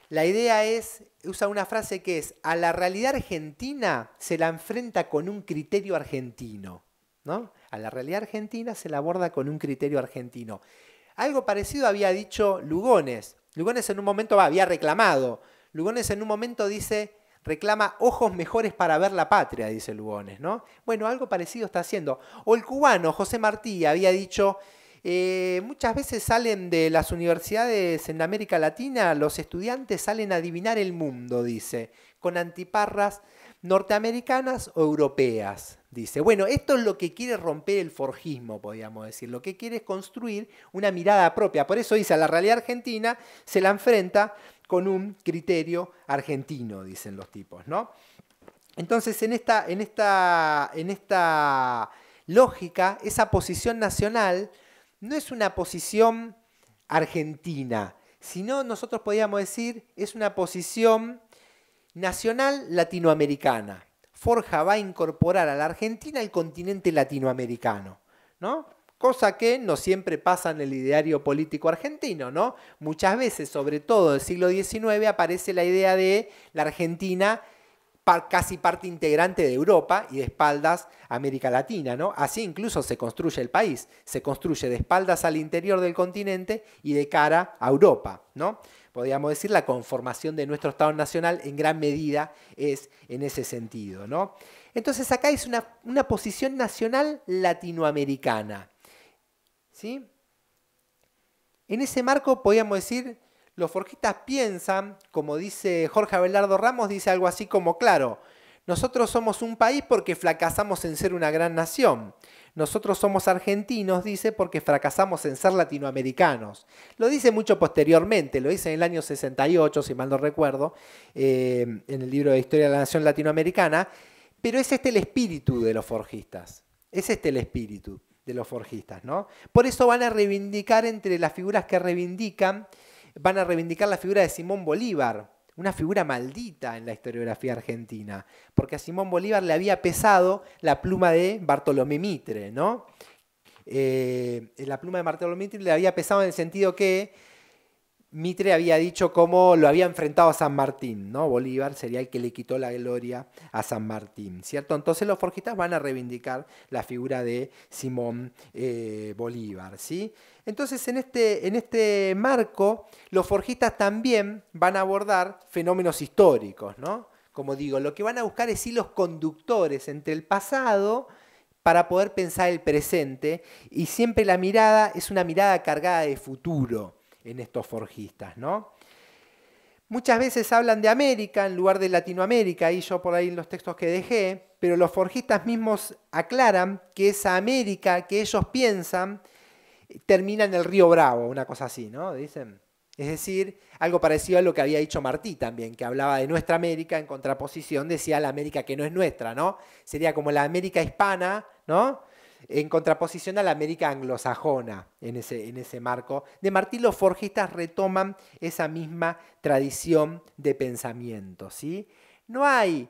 la idea es, usa una frase que es, a la realidad argentina se la enfrenta con un criterio argentino, ¿no? A la realidad argentina se la aborda con un criterio argentino. Algo parecido había dicho Lugones. Lugones en un momento había reclamado. Lugones en un momento dice, reclama ojos mejores para ver la patria, dice Lugones, ¿no? Bueno, algo parecido está haciendo. O el cubano José Martí había dicho, muchas veces salen de las universidades en América Latina, los estudiantes salen a adivinar el mundo, dice, con antiparras norteamericanas o europeas, dice. Bueno, esto es lo que quiere romper el forjismo, podríamos decir. Lo que quiere es construir una mirada propia. Por eso dice, a la realidad argentina se la enfrenta con un criterio argentino, dicen los tipos, ¿no? Entonces, en esta lógica, esa posición nacional no es una posición argentina, sino nosotros podríamos decir es una posición nacional latinoamericana. Forja va a incorporar a la Argentina al continente latinoamericano, ¿no? Cosa que no siempre pasa en el ideario político argentino, ¿no? Muchas veces, sobre todo en el siglo XIX, aparece la idea de la Argentina casi parte integrante de Europa y de espaldas a América Latina, ¿no? Así incluso se construye el país, se construye de espaldas al interior del continente y de cara a Europa, ¿no? Podríamos decir la conformación de nuestro Estado Nacional en gran medida es en ese sentido, ¿no? Entonces acá es una posición nacional latinoamericana, ¿sí? En ese marco podríamos decir, los forjistas piensan, como dice Jorge Abelardo Ramos, dice algo así como, claro, nosotros somos un país porque fracasamos en ser una gran nación. Nosotros somos argentinos, dice, porque fracasamos en ser latinoamericanos. Lo dice mucho posteriormente, lo dice en el año 68, si mal no recuerdo, en el libro de Historia de la Nación Latinoamericana, pero es este el espíritu de los forjistas. Es este el espíritu de los forjistas, ¿no? Por eso van a reivindicar entre las figuras que reivindican, van a reivindicar la figura de Simón Bolívar, una figura maldita en la historiografía argentina, porque a Simón Bolívar le había pesado la pluma de Bartolomé Mitre, ¿no? La pluma de Bartolomé Mitre le había pesado en el sentido que Mitre había dicho cómo lo había enfrentado a San Martín, ¿no? Bolívar sería el que le quitó la gloria a San Martín, ¿cierto? Entonces los forjistas van a reivindicar la figura de Simón Bolívar, ¿sí? Entonces en este marco los forjistas también van a abordar fenómenos históricos, ¿no? Como digo, lo que van a buscar es hilos conductores entre el pasado para poder pensar el presente y siempre la mirada es una mirada cargada de futuro en estos forjistas, ¿no? Muchas veces hablan de América en lugar de Latinoamérica, y yo por ahí en los textos que dejé, pero los forjistas mismos aclaran que esa América que ellos piensan termina en el Río Bravo, una cosa así, ¿no? Dicen. Es decir, algo parecido a lo que había dicho Martí también, que hablaba de nuestra América en contraposición, decía la América que no es nuestra, ¿no? Sería como la América hispana, ¿no? En contraposición a la América anglosajona, en ese marco. De Martí los forjistas retoman esa misma tradición de pensamiento, ¿sí? No hay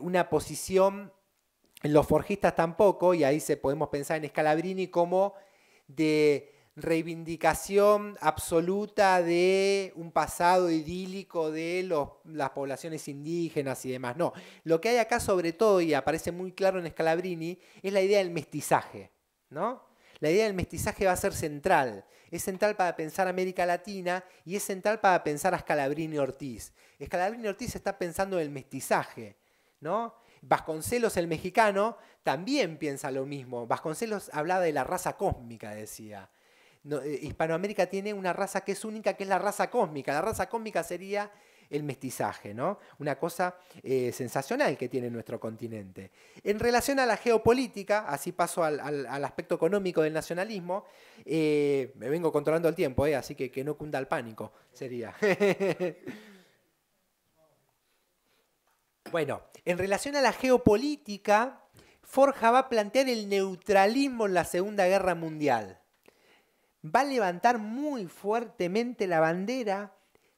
una posición en los forjistas tampoco, y ahí podemos pensar en Scalabrini como de reivindicación absoluta de un pasado idílico de las poblaciones indígenas y demás. No, lo que hay acá sobre todo, y aparece muy claro en Scalabrini, es la idea del mestizaje, ¿no? La idea del mestizaje va a ser central. Es central para pensar América Latina y es central para pensar a Scalabrini Ortiz. Scalabrini Ortiz está pensando en el mestizaje, ¿no? Vasconcelos, el mexicano, también piensa lo mismo. Vasconcelos hablaba de la raza cósmica, decía. No, Hispanoamérica tiene una raza que es única, que es la raza cósmica. La raza cósmica sería el mestizaje, ¿no? Una cosa sensacional que tiene nuestro continente. En relación a la geopolítica, así paso al aspecto económico del nacionalismo, me vengo controlando el tiempo, así que no cunda el pánico, sería. Bueno, en relación a la geopolítica, Forja va a plantear el neutralismo en la Segunda Guerra Mundial. Va a levantar muy fuertemente la bandera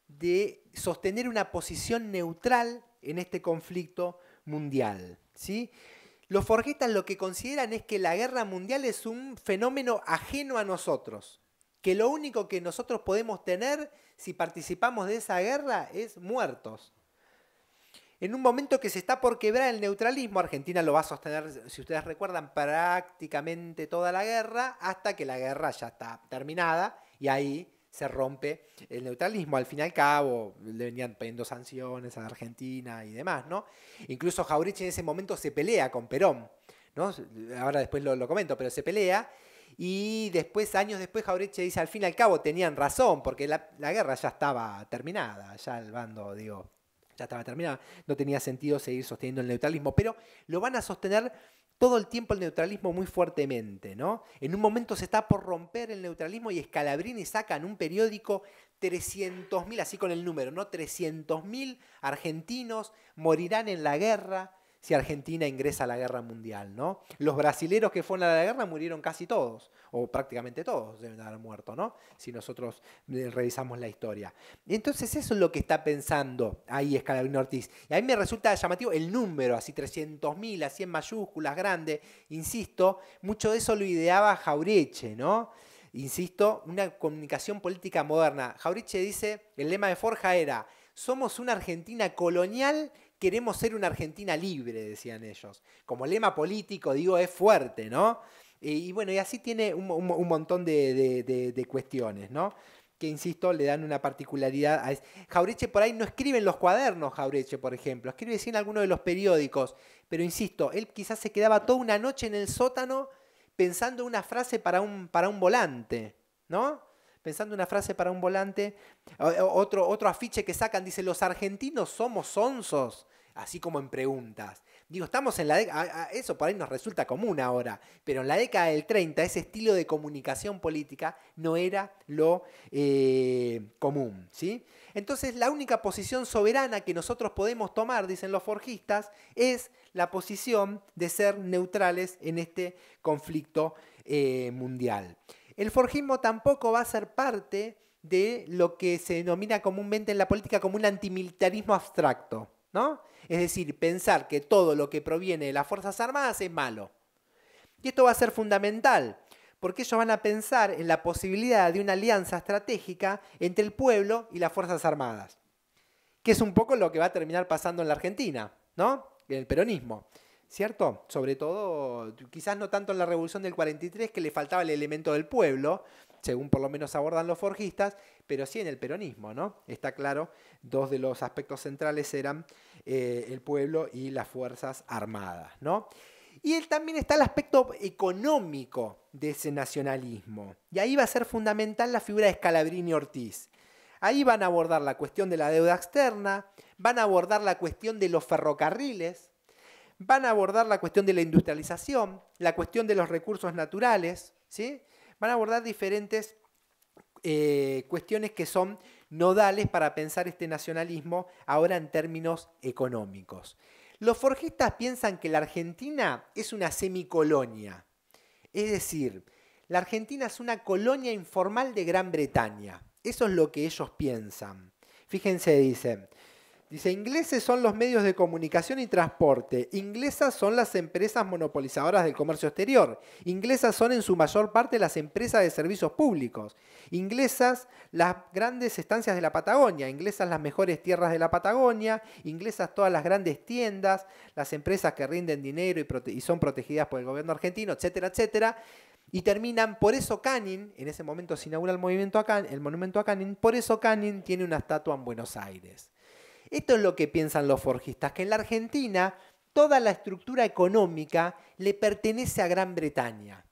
de sostener una posición neutral en este conflicto mundial, ¿sí? Los forjistas lo que consideran es que la guerra mundial es un fenómeno ajeno a nosotros, que lo único que nosotros podemos tener si participamos de esa guerra es muertos. En un momento que se está por quebrar el neutralismo, Argentina lo va a sostener, si ustedes recuerdan, prácticamente toda la guerra, hasta que la guerra ya está terminada y ahí se rompe el neutralismo. Al fin y al cabo, le venían pidiendo sanciones a Argentina y demás, ¿no? Incluso Jauretche en ese momento se pelea con Perón, ¿no? Ahora después lo comento, pero se pelea. Y después, años después, Jauretche dice, al fin y al cabo tenían razón, porque la guerra ya estaba terminada, ya el bando, digo, ya estaba terminada, no tenía sentido seguir sosteniendo el neutralismo, pero lo van a sostener todo el tiempo el neutralismo muy fuertemente, ¿no? En un momento se está por romper el neutralismo y Scalabrini saca en un periódico 300.000, así con el número, ¿no? 300.000 argentinos morirán en la guerra si Argentina ingresa a la guerra mundial, ¿no? Los brasileros que fueron a la guerra murieron casi todos, o prácticamente todos deben haber muerto, ¿no? Si nosotros revisamos la historia. Entonces eso es lo que está pensando ahí Scalabrini Ortiz. Y a mí me resulta llamativo el número, así 300.000, así en mayúsculas, grande, insisto, mucho de eso lo ideaba Jauretche, ¿no? Insisto, una comunicación política moderna. Jauretche dice, el lema de Forja era, somos una Argentina colonial, queremos ser una Argentina libre, decían ellos. Como lema político, digo, es fuerte, ¿no? Y bueno, y así tiene un montón de cuestiones, ¿no? Que, insisto, le dan una particularidad a Jauretche por ahí no escribe en los cuadernos, Jauretche, por ejemplo. Escribe sí en alguno de los periódicos. Pero, insisto, él quizás se quedaba toda una noche en el sótano pensando una frase para un volante, ¿no? Pensando una frase para un volante. Otro afiche que sacan dice, los argentinos somos sonsos, así como en preguntas. Digo, estamos en la década, eso por ahí nos resulta común ahora, pero en la década del 30 ese estilo de comunicación política no era lo común, ¿sí? Entonces la única posición soberana que nosotros podemos tomar, dicen los forjistas, es la posición de ser neutrales en este conflicto mundial. El forjismo tampoco va a ser parte de lo que se denomina comúnmente en la política como un antimilitarismo abstracto, ¿no? Es decir, pensar que todo lo que proviene de las Fuerzas Armadas es malo. Y esto va a ser fundamental, porque ellos van a pensar en la posibilidad de una alianza estratégica entre el pueblo y las Fuerzas Armadas, que es un poco lo que va a terminar pasando en la Argentina, ¿no? En el peronismo, ¿cierto? Sobre todo, quizás no tanto en la Revolución del 43, que le faltaba el elemento del pueblo, según por lo menos abordan los forjistas, pero sí en el peronismo, ¿no? Está claro, dos de los aspectos centrales eran el pueblo y las Fuerzas Armadas, ¿no? Y también está el aspecto económico de ese nacionalismo. Y ahí va a ser fundamental la figura de Scalabrini Ortiz. Ahí van a abordar la cuestión de la deuda externa, van a abordar la cuestión de los ferrocarriles, van a abordar la cuestión de la industrialización, la cuestión de los recursos naturales, ¿sí? Van a abordar diferentes cuestiones que son nodales para pensar este nacionalismo ahora en términos económicos. Los forjistas piensan que la Argentina es una semicolonia, es decir, la Argentina es una colonia informal de Gran Bretaña. Eso es lo que ellos piensan. Fíjense, dice, ingleses son los medios de comunicación y transporte, inglesas son las empresas monopolizadoras del comercio exterior, inglesas son en su mayor parte las empresas de servicios públicos, inglesas las grandes estancias de la Patagonia, inglesas las mejores tierras de la Patagonia, inglesas todas las grandes tiendas, las empresas que rinden dinero y son protegidas por el gobierno argentino, etcétera, etcétera. Y terminan, por eso Canning, en ese momento se inaugura el monumento a Canning, por eso Canning tiene una estatua en Buenos Aires. Esto es lo que piensan los forjistas, que en la Argentina toda la estructura económica le pertenece a Gran Bretaña.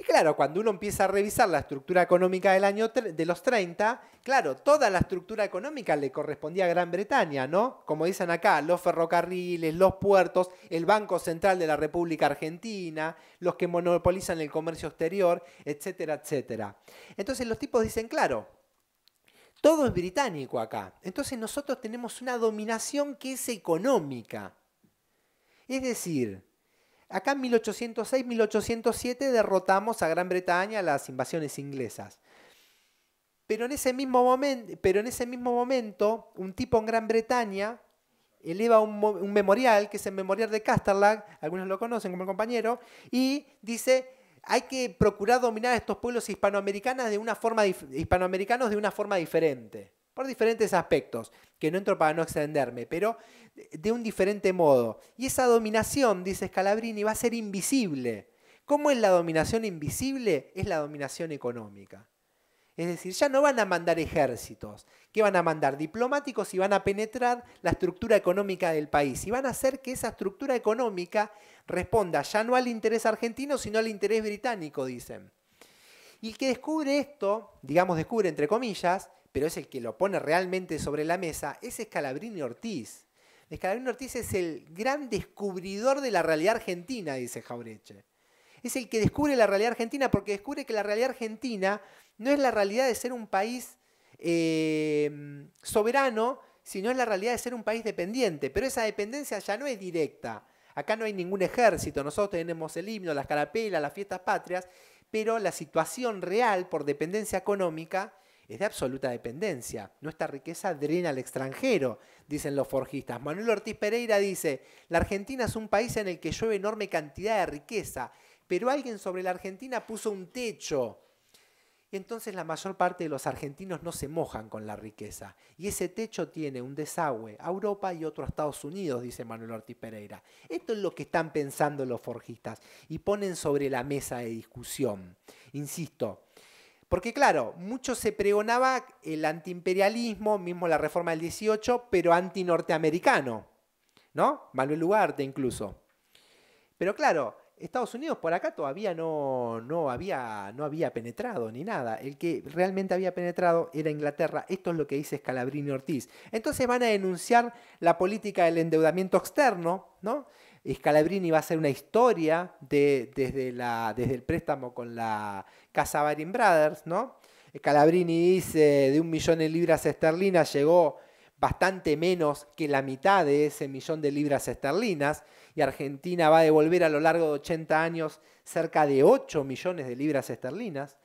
Y claro, cuando uno empieza a revisar la estructura económica de los 30, claro, toda la estructura económica le correspondía a Gran Bretaña, ¿no? Como dicen acá, los ferrocarriles, los puertos, el Banco Central de la República Argentina, los que monopolizan el comercio exterior, etcétera, etcétera. Entonces los tipos dicen, claro, todo es británico acá. Entonces nosotros tenemos una dominación que es económica. Es decir, acá en 1806-1807 derrotamos a Gran Bretaña a las invasiones inglesas. Pero en ese mismo momento, un tipo en Gran Bretaña eleva un memorial, que es el memorial de Casterlag, algunos lo conocen como el compañero, y dice, hay que procurar dominar a estos pueblos hispanoamericanos de una forma diferente, por diferentes aspectos, que no entro para no extenderme, pero de un diferente modo. Y esa dominación, dice Scalabrini, va a ser invisible. ¿Cómo es la dominación invisible? Es la dominación económica. Es decir, ya no van a mandar ejércitos, que van a mandar diplomáticos y van a penetrar la estructura económica del país. Y van a hacer que esa estructura económica responda ya no al interés argentino, sino al interés británico, dicen. Y el que descubre esto, digamos descubre entre comillas, pero es el que lo pone realmente sobre la mesa, es Scalabrini Ortiz. Scalabrini Ortiz es el gran descubridor de la realidad argentina, dice Jauretche. Es el que descubre la realidad argentina porque descubre que la realidad argentina no es la realidad de ser un país soberano, sino es la realidad de ser un país dependiente. Pero esa dependencia ya no es directa. Acá no hay ningún ejército, nosotros tenemos el himno, las carapelas, las fiestas patrias, pero la situación real por dependencia económica es de absoluta dependencia. Nuestra riqueza drena al extranjero, dicen los forjistas. Manuel Ortiz Pereira dice, la Argentina es un país en el que llueve enorme cantidad de riqueza, pero alguien sobre la Argentina puso un techo. Y entonces la mayor parte de los argentinos no se mojan con la riqueza. Y ese techo tiene un desagüe a Europa y otro a Estados Unidos, dice Manuel Ortiz Pereira. Esto es lo que están pensando los forjistas y ponen sobre la mesa de discusión. Insisto, porque claro, mucho se pregonaba el antiimperialismo, mismo la reforma del 18, pero antinorteamericano, ¿no? Manuel Ugarte incluso. Pero claro, Estados Unidos por acá todavía no había penetrado ni nada. El que realmente había penetrado era Inglaterra. Esto es lo que dice Scalabrini Ortiz. Entonces van a denunciar la política del endeudamiento externo, ¿no? Scalabrini va a hacer una historia desde el préstamo con la casa Baring Brothers, ¿no? Scalabrini dice de 1 millón de libras esterlinas llegó bastante menos que la mitad de ese millón de libras esterlinas y Argentina va a devolver a lo largo de 80 años cerca de 8 millones de libras esterlinas.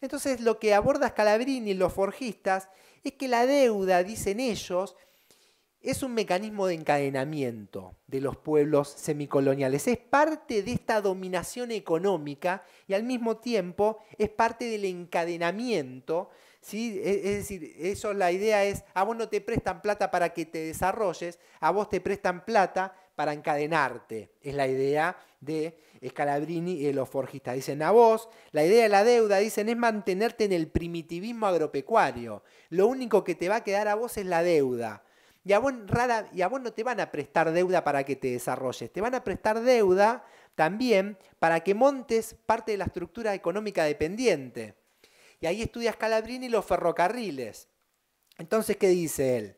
Entonces lo que aborda Scalabrini y los forjistas es que la deuda, dicen ellos, es un mecanismo de encadenamiento de los pueblos semicoloniales. Es parte de esta dominación económica y al mismo tiempo es parte del encadenamiento, ¿sí? Es decir, la idea es, a vos no te prestan plata para que te desarrolles, a vos te prestan plata para encadenarte. Es la idea de Scalabrini y de los forjistas. Dicen, a vos, la idea de la deuda, dicen, es mantenerte en el primitivismo agropecuario. Lo único que te va a quedar a vos es la deuda. Y a vos no te van a prestar deuda para que te desarrolles, te van a prestar deuda también para que montes parte de la estructura económica dependiente. Y ahí estudia Scalabrini los ferrocarriles. Entonces, ¿qué dice él?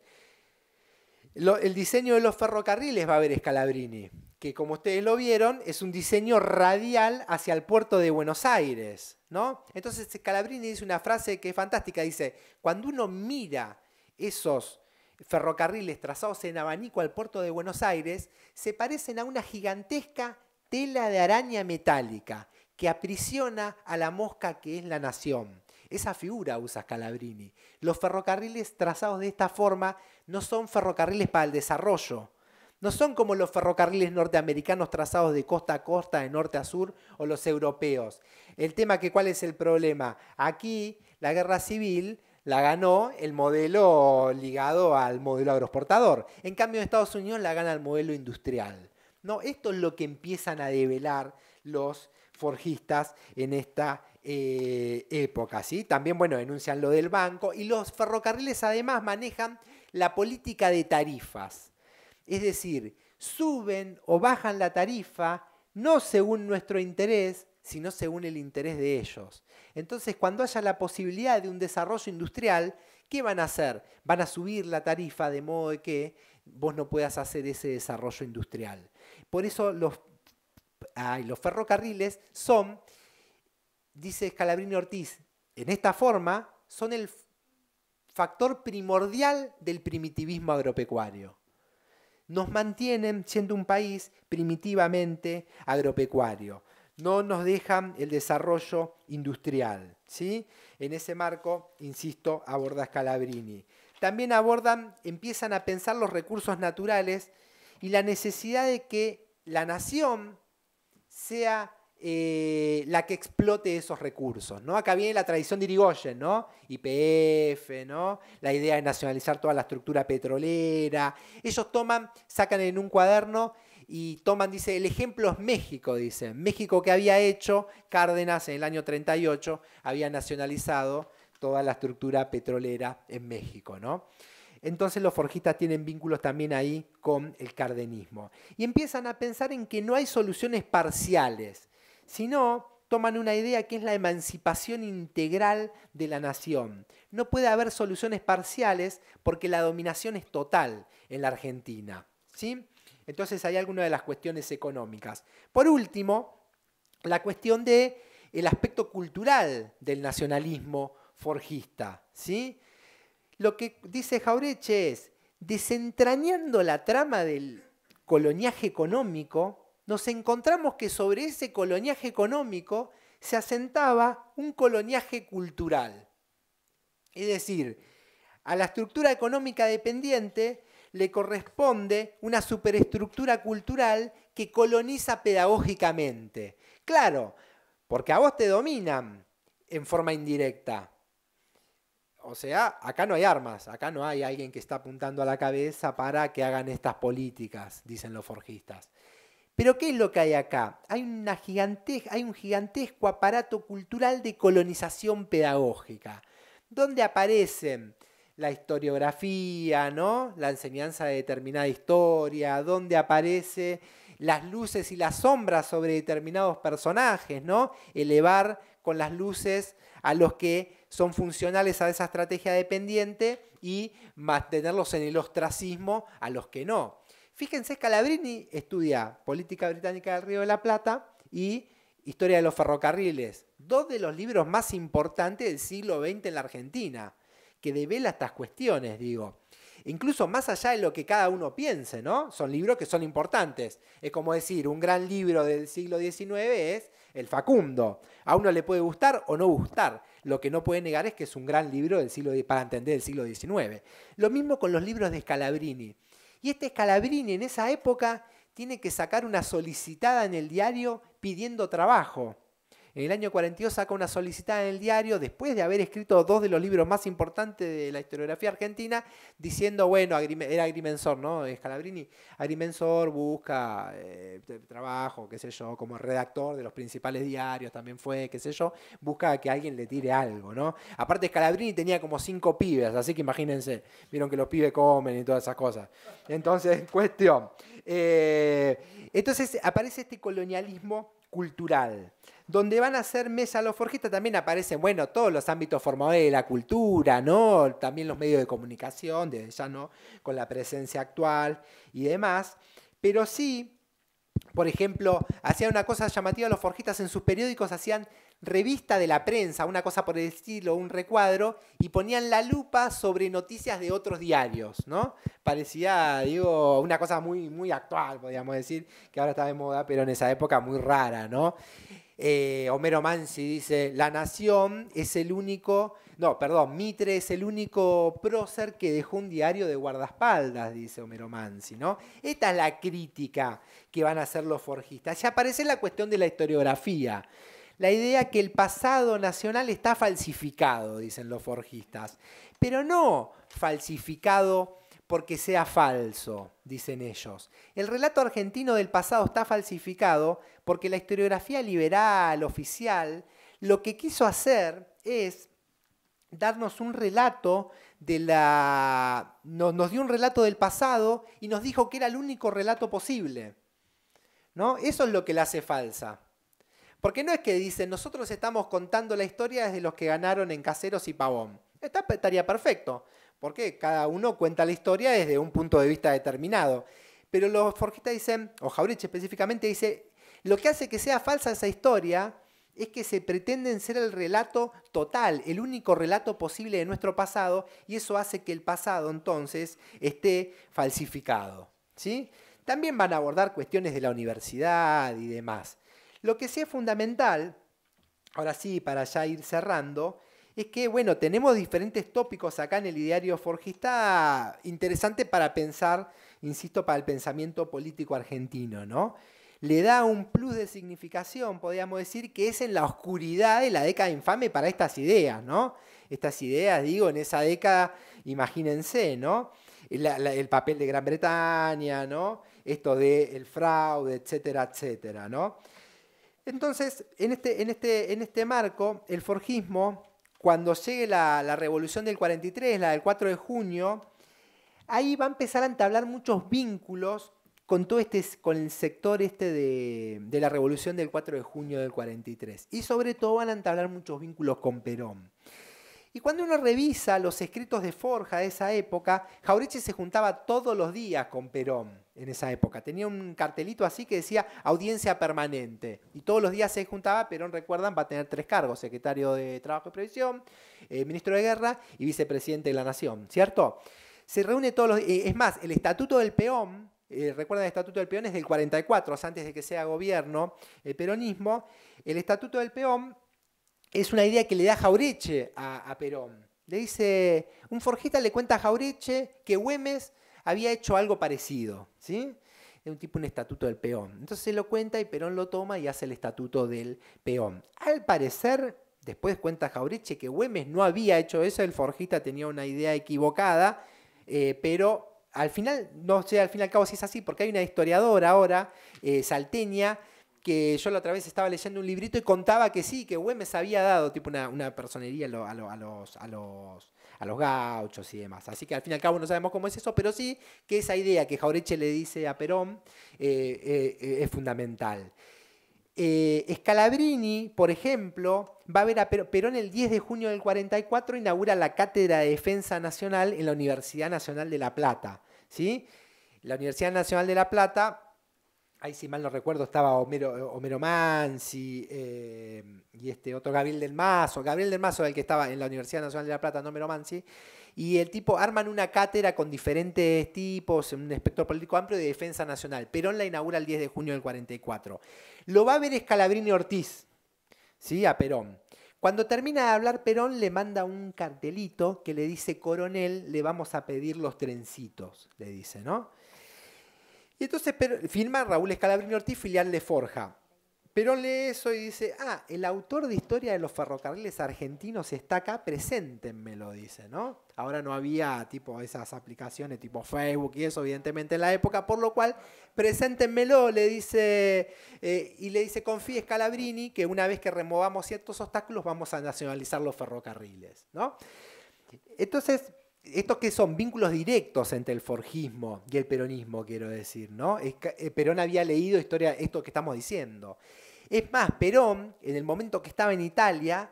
El diseño de los ferrocarriles va a ver Scalabrini, que como ustedes lo vieron, es un diseño radial hacia el puerto de Buenos Aires, ¿no? Entonces Scalabrini dice una frase que es fantástica, dice, cuando uno mira esos ferrocarriles trazados en abanico al puerto de Buenos Aires, se parecen a una gigantesca tela de araña metálica que aprisiona a la mosca que es la nación. Esa figura usa Scalabrini. Los ferrocarriles trazados de esta forma no son ferrocarriles para el desarrollo. No son como los ferrocarriles norteamericanos trazados de costa a costa, de norte a sur, o los europeos. El tema que, ¿cuál es el problema? Aquí, la guerra civil la ganó el modelo ligado al modelo agroexportador. En cambio, en Estados Unidos la gana el modelo industrial. No, esto es lo que empiezan a develar los forjistas en esta época, ¿sí? También, bueno, denuncian lo del banco y los ferrocarriles además manejan la política de tarifas. Es decir, suben o bajan la tarifa no según nuestro interés, sino según el interés de ellos. Entonces, cuando haya la posibilidad de un desarrollo industrial, ¿qué van a hacer? Van a subir la tarifa de modo de que vos no puedas hacer ese desarrollo industrial. Por eso los ferrocarriles son, dice Scalabrini Ortiz, en esta forma son el factor primordial del primitivismo agropecuario. Nos mantienen siendo un país primitivamente agropecuario. No nos dejan el desarrollo industrial, ¿sí? En ese marco, insisto, aborda Scalabrini. También empiezan a pensar los recursos naturales y la necesidad de que la nación sea la que explote esos recursos, ¿no? Acá viene la tradición de Irigoyen, ¿no? YPF, ¿no? La idea de nacionalizar toda la estructura petrolera. Ellos sacan en un cuaderno y dice, el ejemplo es México, dice. México, que había hecho, Cárdenas en el año 38 había nacionalizado toda la estructura petrolera en México, ¿no? Entonces los forjistas tienen vínculos también ahí con el cardenismo. Y empiezan a pensar en que no hay soluciones parciales, sino toman una idea que es la emancipación integral de la nación. No puede haber soluciones parciales porque la dominación es total en la Argentina, ¿sí? Entonces hay algunas de las cuestiones económicas. Por último, la cuestión del aspecto cultural del nacionalismo forjista, ¿sí? Lo que dice Jauretche es, desentrañando la trama del coloniaje económico, nos encontramos que sobre ese coloniaje económico se asentaba un coloniaje cultural. Es decir, a la estructura económica dependiente le corresponde una superestructura cultural que coloniza pedagógicamente. Claro, porque a vos te dominan en forma indirecta. O sea, acá no hay armas, acá no hay alguien que está apuntando a la cabeza para que hagan estas políticas, dicen los forjistas. Pero ¿qué es lo que hay acá? Hay un gigantesco aparato cultural de colonización pedagógica, donde aparecen la historiografía, ¿no? La enseñanza de determinada historia, donde aparecen las luces y las sombras sobre determinados personajes, ¿no? Elevar con las luces a los que son funcionales a esa estrategia dependiente y mantenerlos en el ostracismo a los que no. Fíjense, Scalabrini estudia política británica del Río de la Plata y historia de los ferrocarriles, dos de los libros más importantes del siglo XX en la Argentina, que devela estas cuestiones, digo. Incluso más allá de lo que cada uno piense, ¿no? Son libros que son importantes. Es como decir, un gran libro del siglo XIX es el Facundo. A uno le puede gustar o no gustar. Lo que no puede negar es que es un gran libro para entender el siglo XIX. Lo mismo con los libros de Scalabrini. Y este Scalabrini en esa época tiene que sacar una solicitada en el diario pidiendo trabajo. En el año 42 saca una solicitada en el diario, después de haber escrito dos de los libros más importantes de la historiografía argentina, diciendo, bueno, era agrimensor, ¿no? Scalabrini, agrimensor, busca trabajo, qué sé yo, como redactor de los principales diarios, también fue, qué sé yo, busca que alguien le tire algo, ¿no? Aparte, Scalabrini tenía como 5 pibes, así que imagínense, vieron que los pibes comen y todas esas cosas. Entonces, cuestión. Entonces aparece este colonialismo cultural, donde van a hacer mesa los forjistas, también aparecen, bueno, todos los ámbitos formadores de la cultura, ¿no? También los medios de comunicación, desde ya no, con la presencia actual y demás, pero sí, por ejemplo, hacían una cosa llamativa los forjistas en sus periódicos, hacían revista de la prensa, una cosa por el estilo, un recuadro, y ponían la lupa sobre noticias de otros diarios, ¿no? Parecía, digo, una cosa muy, muy actual, podríamos decir, que ahora está de moda, pero en esa época muy rara, ¿no? Homero Mansi dice, La Nación es el único, Mitre es el único prócer que dejó un diario de guardaespaldas, dice Homero Mansi, ¿no? Esta es la crítica que van a hacer los forjistas. Ya aparece la cuestión de la historiografía. La idea que el pasado nacional está falsificado, dicen los forjistas, pero no falsificado porque sea falso, dicen ellos. El relato argentino del pasado está falsificado porque la historiografía liberal, oficial, lo que quiso hacer es darnos un relato nos dio un relato del pasado y nos dijo que era el único relato posible, ¿no? Eso es lo que la hace falsa. Porque no es que dicen, nosotros estamos contando la historia desde los que ganaron en Caseros y Pavón. Estaría perfecto, porque cada uno cuenta la historia desde un punto de vista determinado. Pero los forjistas dicen, o Jauretche específicamente dice, lo que hace que sea falsa esa historia es que se pretenden ser el relato total, el único relato posible de nuestro pasado, y eso hace que el pasado entonces esté falsificado, ¿sí? También van a abordar cuestiones de la universidad y demás. Lo que sí es fundamental, ahora sí, para ya ir cerrando, es que, bueno, tenemos diferentes tópicos acá en el ideario forjista interesante para pensar, insisto, para el pensamiento político argentino, ¿no? Le da un plus de significación, podríamos decir, que es en la oscuridad de la década infame para estas ideas, ¿no? Estas ideas, digo, en esa década, imagínense, ¿no? El papel de Gran Bretaña, ¿no? Esto del fraude, etcétera, etcétera, ¿no? Entonces, en este marco, el forjismo, cuando llegue la revolución del 43, la del 4 de junio, ahí va a empezar a entablar muchos vínculos con con el sector de la revolución del 4 de junio del 43. Y sobre todo van a entablar muchos vínculos con Perón. Y cuando uno revisa los escritos de Forja de esa época, Jauretche se juntaba todos los días con Perón en esa época. Tenía un cartelito así que decía audiencia permanente. Y todos los días se juntaba. Perón, recuerdan, va a tener 3 cargos: secretario de Trabajo y Previsión, ministro de Guerra y vicepresidente de la Nación, ¿cierto? Se reúne todos los días. Es más, el Estatuto del Peón, recuerdan, el Estatuto del Peón es del 44, o sea, antes de que sea gobierno el peronismo. El Estatuto del Peón es una idea que le da Jauretche a Perón. Le dice, un forjista le cuenta a Jauretche que Güemes había hecho algo parecido, ¿sí? Es un estatuto del peón. Entonces se lo cuenta y Perón lo toma y hace el estatuto del peón. Al parecer, después cuenta Jauretche que Güemes no había hecho eso, el forjista tenía una idea equivocada, pero al final, no sé al fin y al cabo si es así, porque hay una historiadora ahora, salteña, que yo la otra vez estaba leyendo un librito y contaba que sí, que Güemes había dado tipo una personería a los gauchos y demás. Así que al fin y al cabo no sabemos cómo es eso, pero sí que esa idea que Jauretche le dice a Perón es fundamental. Scalabrini, por ejemplo, va a ver a Perón el 10 de junio del 44, inaugura la Cátedra de Defensa Nacional en la Universidad Nacional de La Plata, ¿sí? La Universidad Nacional de La Plata, ahí si mal no recuerdo estaba Homero Mansi y este otro Gabriel del Mazo era el que estaba en la Universidad Nacional de La Plata, no Homero Mansi, y el tipo arman una cátedra con diferentes tipos, un espectro político amplio de defensa nacional. Perón la inaugura el 10 de junio del 44. Lo va a ver Scalabrini Ortiz, ¿sí? A Perón. Cuando termina de hablar Perón le manda un cartelito que le dice: coronel, le vamos a pedir los trencitos, le dice, ¿no? Y entonces firma Raúl Scalabrini Ortiz, filial de Forja. Perón lee eso y dice, el autor de Historia de los Ferrocarriles Argentinos está acá, preséntenmelo, dice, ¿no? Ahora no había tipo esas aplicaciones tipo Facebook y eso, evidentemente, en la época, por lo cual, preséntenmelo, le dice, y le dice, confíe Scalabrini, que una vez que removamos ciertos obstáculos vamos a nacionalizar los ferrocarriles, ¿no? Entonces, estos que son vínculos directos entre el forjismo y el peronismo, quiero decir, ¿no? Perón había leído historia, esto que estamos diciendo. Es más, Perón, en el momento que estaba en Italia,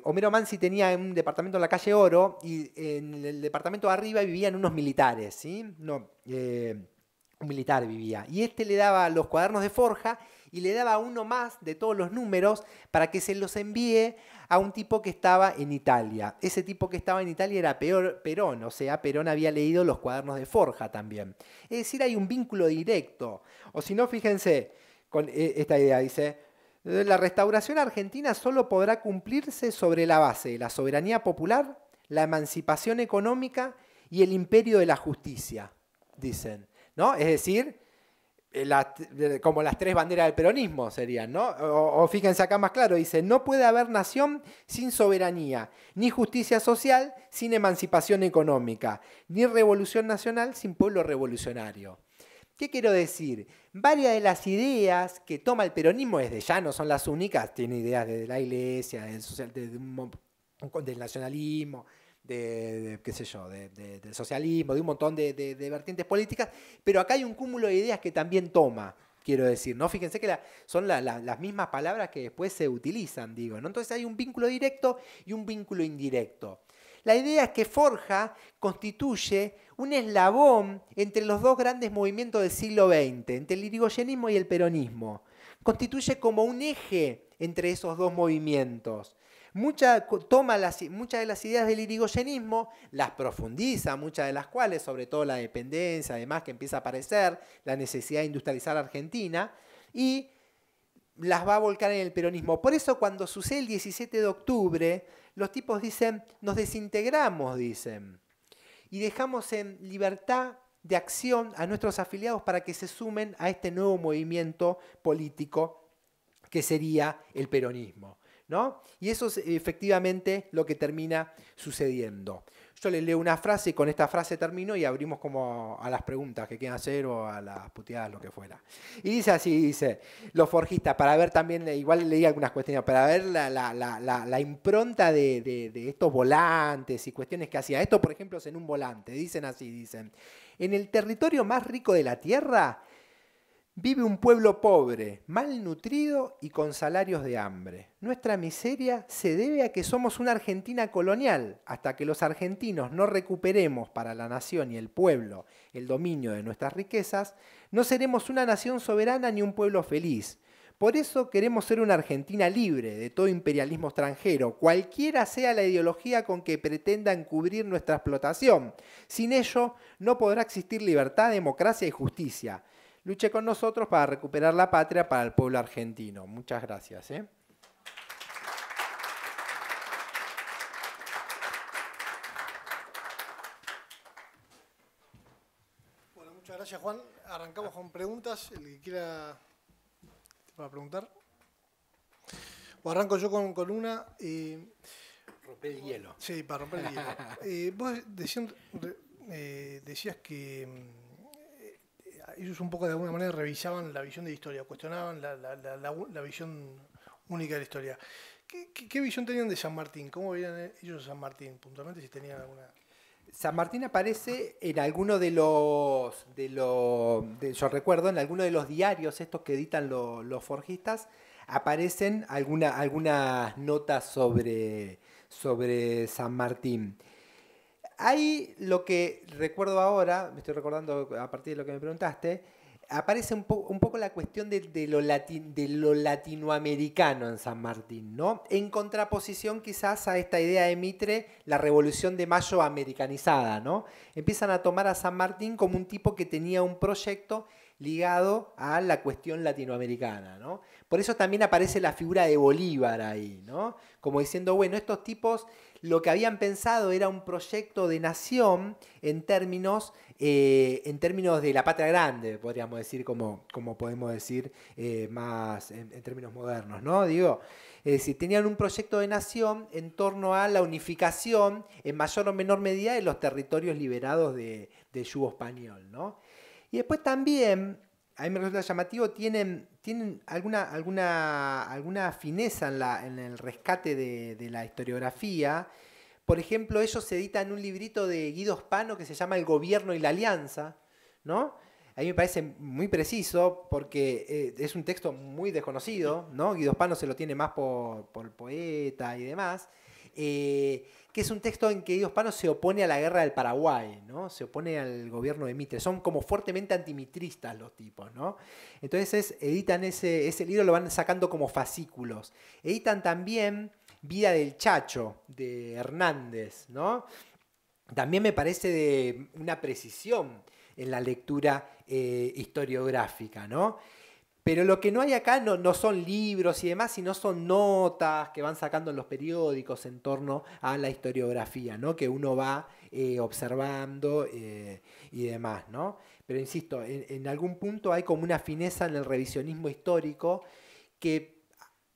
Homero Mansi tenía un departamento en la calle Oro y en el departamento de arriba vivían unos militares, ¿sí? Un militar vivía. Y este le daba los cuadernos de Forja y le daba uno más de todos los números para que se los envíe a un tipo que estaba en Italia. Ese tipo que estaba en Italia era Perón, o sea, Perón había leído los cuadernos de Forja también. Es decir, hay un vínculo directo. O si no, fíjense con esta idea, dice, la restauración argentina solo podrá cumplirse sobre la base de la soberanía popular, la emancipación económica y el imperio de la justicia, dicen, ¿no? Es decir, como las 3 banderas del peronismo serían, ¿no? O fíjense acá más claro, dice, no puede haber nación sin soberanía, ni justicia social sin emancipación económica, ni revolución nacional sin pueblo revolucionario. ¿Qué quiero decir? Varias de las ideas que toma el peronismo, desde ya no son las únicas, tiene ideas desde la iglesia, del nacionalismo, qué sé yo, del socialismo, de un montón de vertientes políticas, pero acá hay un cúmulo de ideas que también toma quiero decir, ¿no? Fíjense que son las mismas palabras que después se utilizan, digo, ¿no? Entonces hay un vínculo directo y un vínculo indirecto. La idea es que Forja constituye un eslabón entre los dos grandes movimientos del siglo XX, entre el irigoyenismo y el peronismo. Constituye como un eje entre esos dos movimientos. Toma muchas de las ideas del irigoyenismo, las profundiza, muchas de las cuales, sobre todo la dependencia, además que empieza a aparecer, la necesidad de industrializar Argentina, y las va a volcar en el peronismo. Por eso cuando sucede el 17 de octubre, los tipos dicen, nos desintegramos, dicen, y dejamos en libertad de acción a nuestros afiliados para que se sumen a este nuevo movimiento político que sería el peronismo, ¿no? Y eso es efectivamente lo que termina sucediendo. Yo les leo una frase y con esta frase termino y abrimos como a las preguntas que quieran hacer o a las puteadas, lo que fuera. Y dice así, dice, los forjistas, para ver también, igual leí algunas cuestiones, para ver la impronta de estos volantes y cuestiones que hacía. Esto, por ejemplo, es en un volante, dicen así, dicen, en el territorio más rico de la tierra vive un pueblo pobre, malnutrido y con salarios de hambre. Nuestra miseria se debe a que somos una Argentina colonial. Hasta que los argentinos no recuperemos para la nación y el pueblo el dominio de nuestras riquezas, no seremos una nación soberana ni un pueblo feliz. Por eso queremos ser una Argentina libre de todo imperialismo extranjero, cualquiera sea la ideología con que pretenda encubrir nuestra explotación. Sin ello no podrá existir libertad, democracia y justicia. Luche con nosotros para recuperar la patria para el pueblo argentino. Muchas gracias. Bueno, muchas gracias, Juan. Arrancamos con preguntas. El que quiera para preguntar. O arranco yo con una. Romper el hielo. Sí, para romper el hielo. Vos decías que ellos un poco de alguna manera revisaban la visión de la historia, cuestionaban la visión única de la historia. ¿Qué visión tenían de San Martín? ¿Cómo veían ellos a San Martín puntualmente? Si tenían alguna... San Martín aparece en alguno yo recuerdo, en alguno de los diarios estos que editan los forjistas, aparecen algunas notas sobre San Martín. Ahí lo que recuerdo ahora, me estoy recordando a partir de lo que me preguntaste, aparece un poco la cuestión de lo latinoamericano en San Martín, ¿no? En contraposición quizás a esta idea de Mitre, la Revolución de Mayo americanizada, ¿no? Empiezan a tomar a San Martín como un tipo que tenía un proyecto ligado a la cuestión latinoamericana, ¿no? Por eso también aparece la figura de Bolívar ahí, ¿no? Como diciendo, bueno, estos tipos lo que habían pensado era un proyecto de nación en términos de la patria grande, podríamos decir, como podemos decir más en términos modernos, ¿no? Digo, es decir, tenían un proyecto de nación en torno a la unificación en mayor o menor medida de los territorios liberados de yugo español, ¿no? Y después también, a mí me resulta llamativo, tienen alguna fineza en el rescate de la historiografía. Por ejemplo, ellos editan un librito de Guido Spano que se llama El Gobierno y la Alianza, ¿no? A mí me parece muy preciso porque es un texto muy desconocido, ¿no? Guido Spano se lo tiene más por poeta y demás. Que es un texto en que Guido Spano se opone a la guerra del Paraguay, ¿no? Se opone al gobierno de Mitre. Son como fuertemente antimitristas los tipos, ¿no? Entonces editan ese libro, lo van sacando como fascículos. Editan también Vida del Chacho, de Hernández, ¿no? También me parece de una precisión en la lectura historiográfica, ¿no? Pero lo que no hay acá no son libros y demás, sino son notas que van sacando en los periódicos en torno a la historiografía, ¿no? Que uno va observando y demás, ¿no? Pero insisto, en algún punto hay como una fineza en el revisionismo histórico que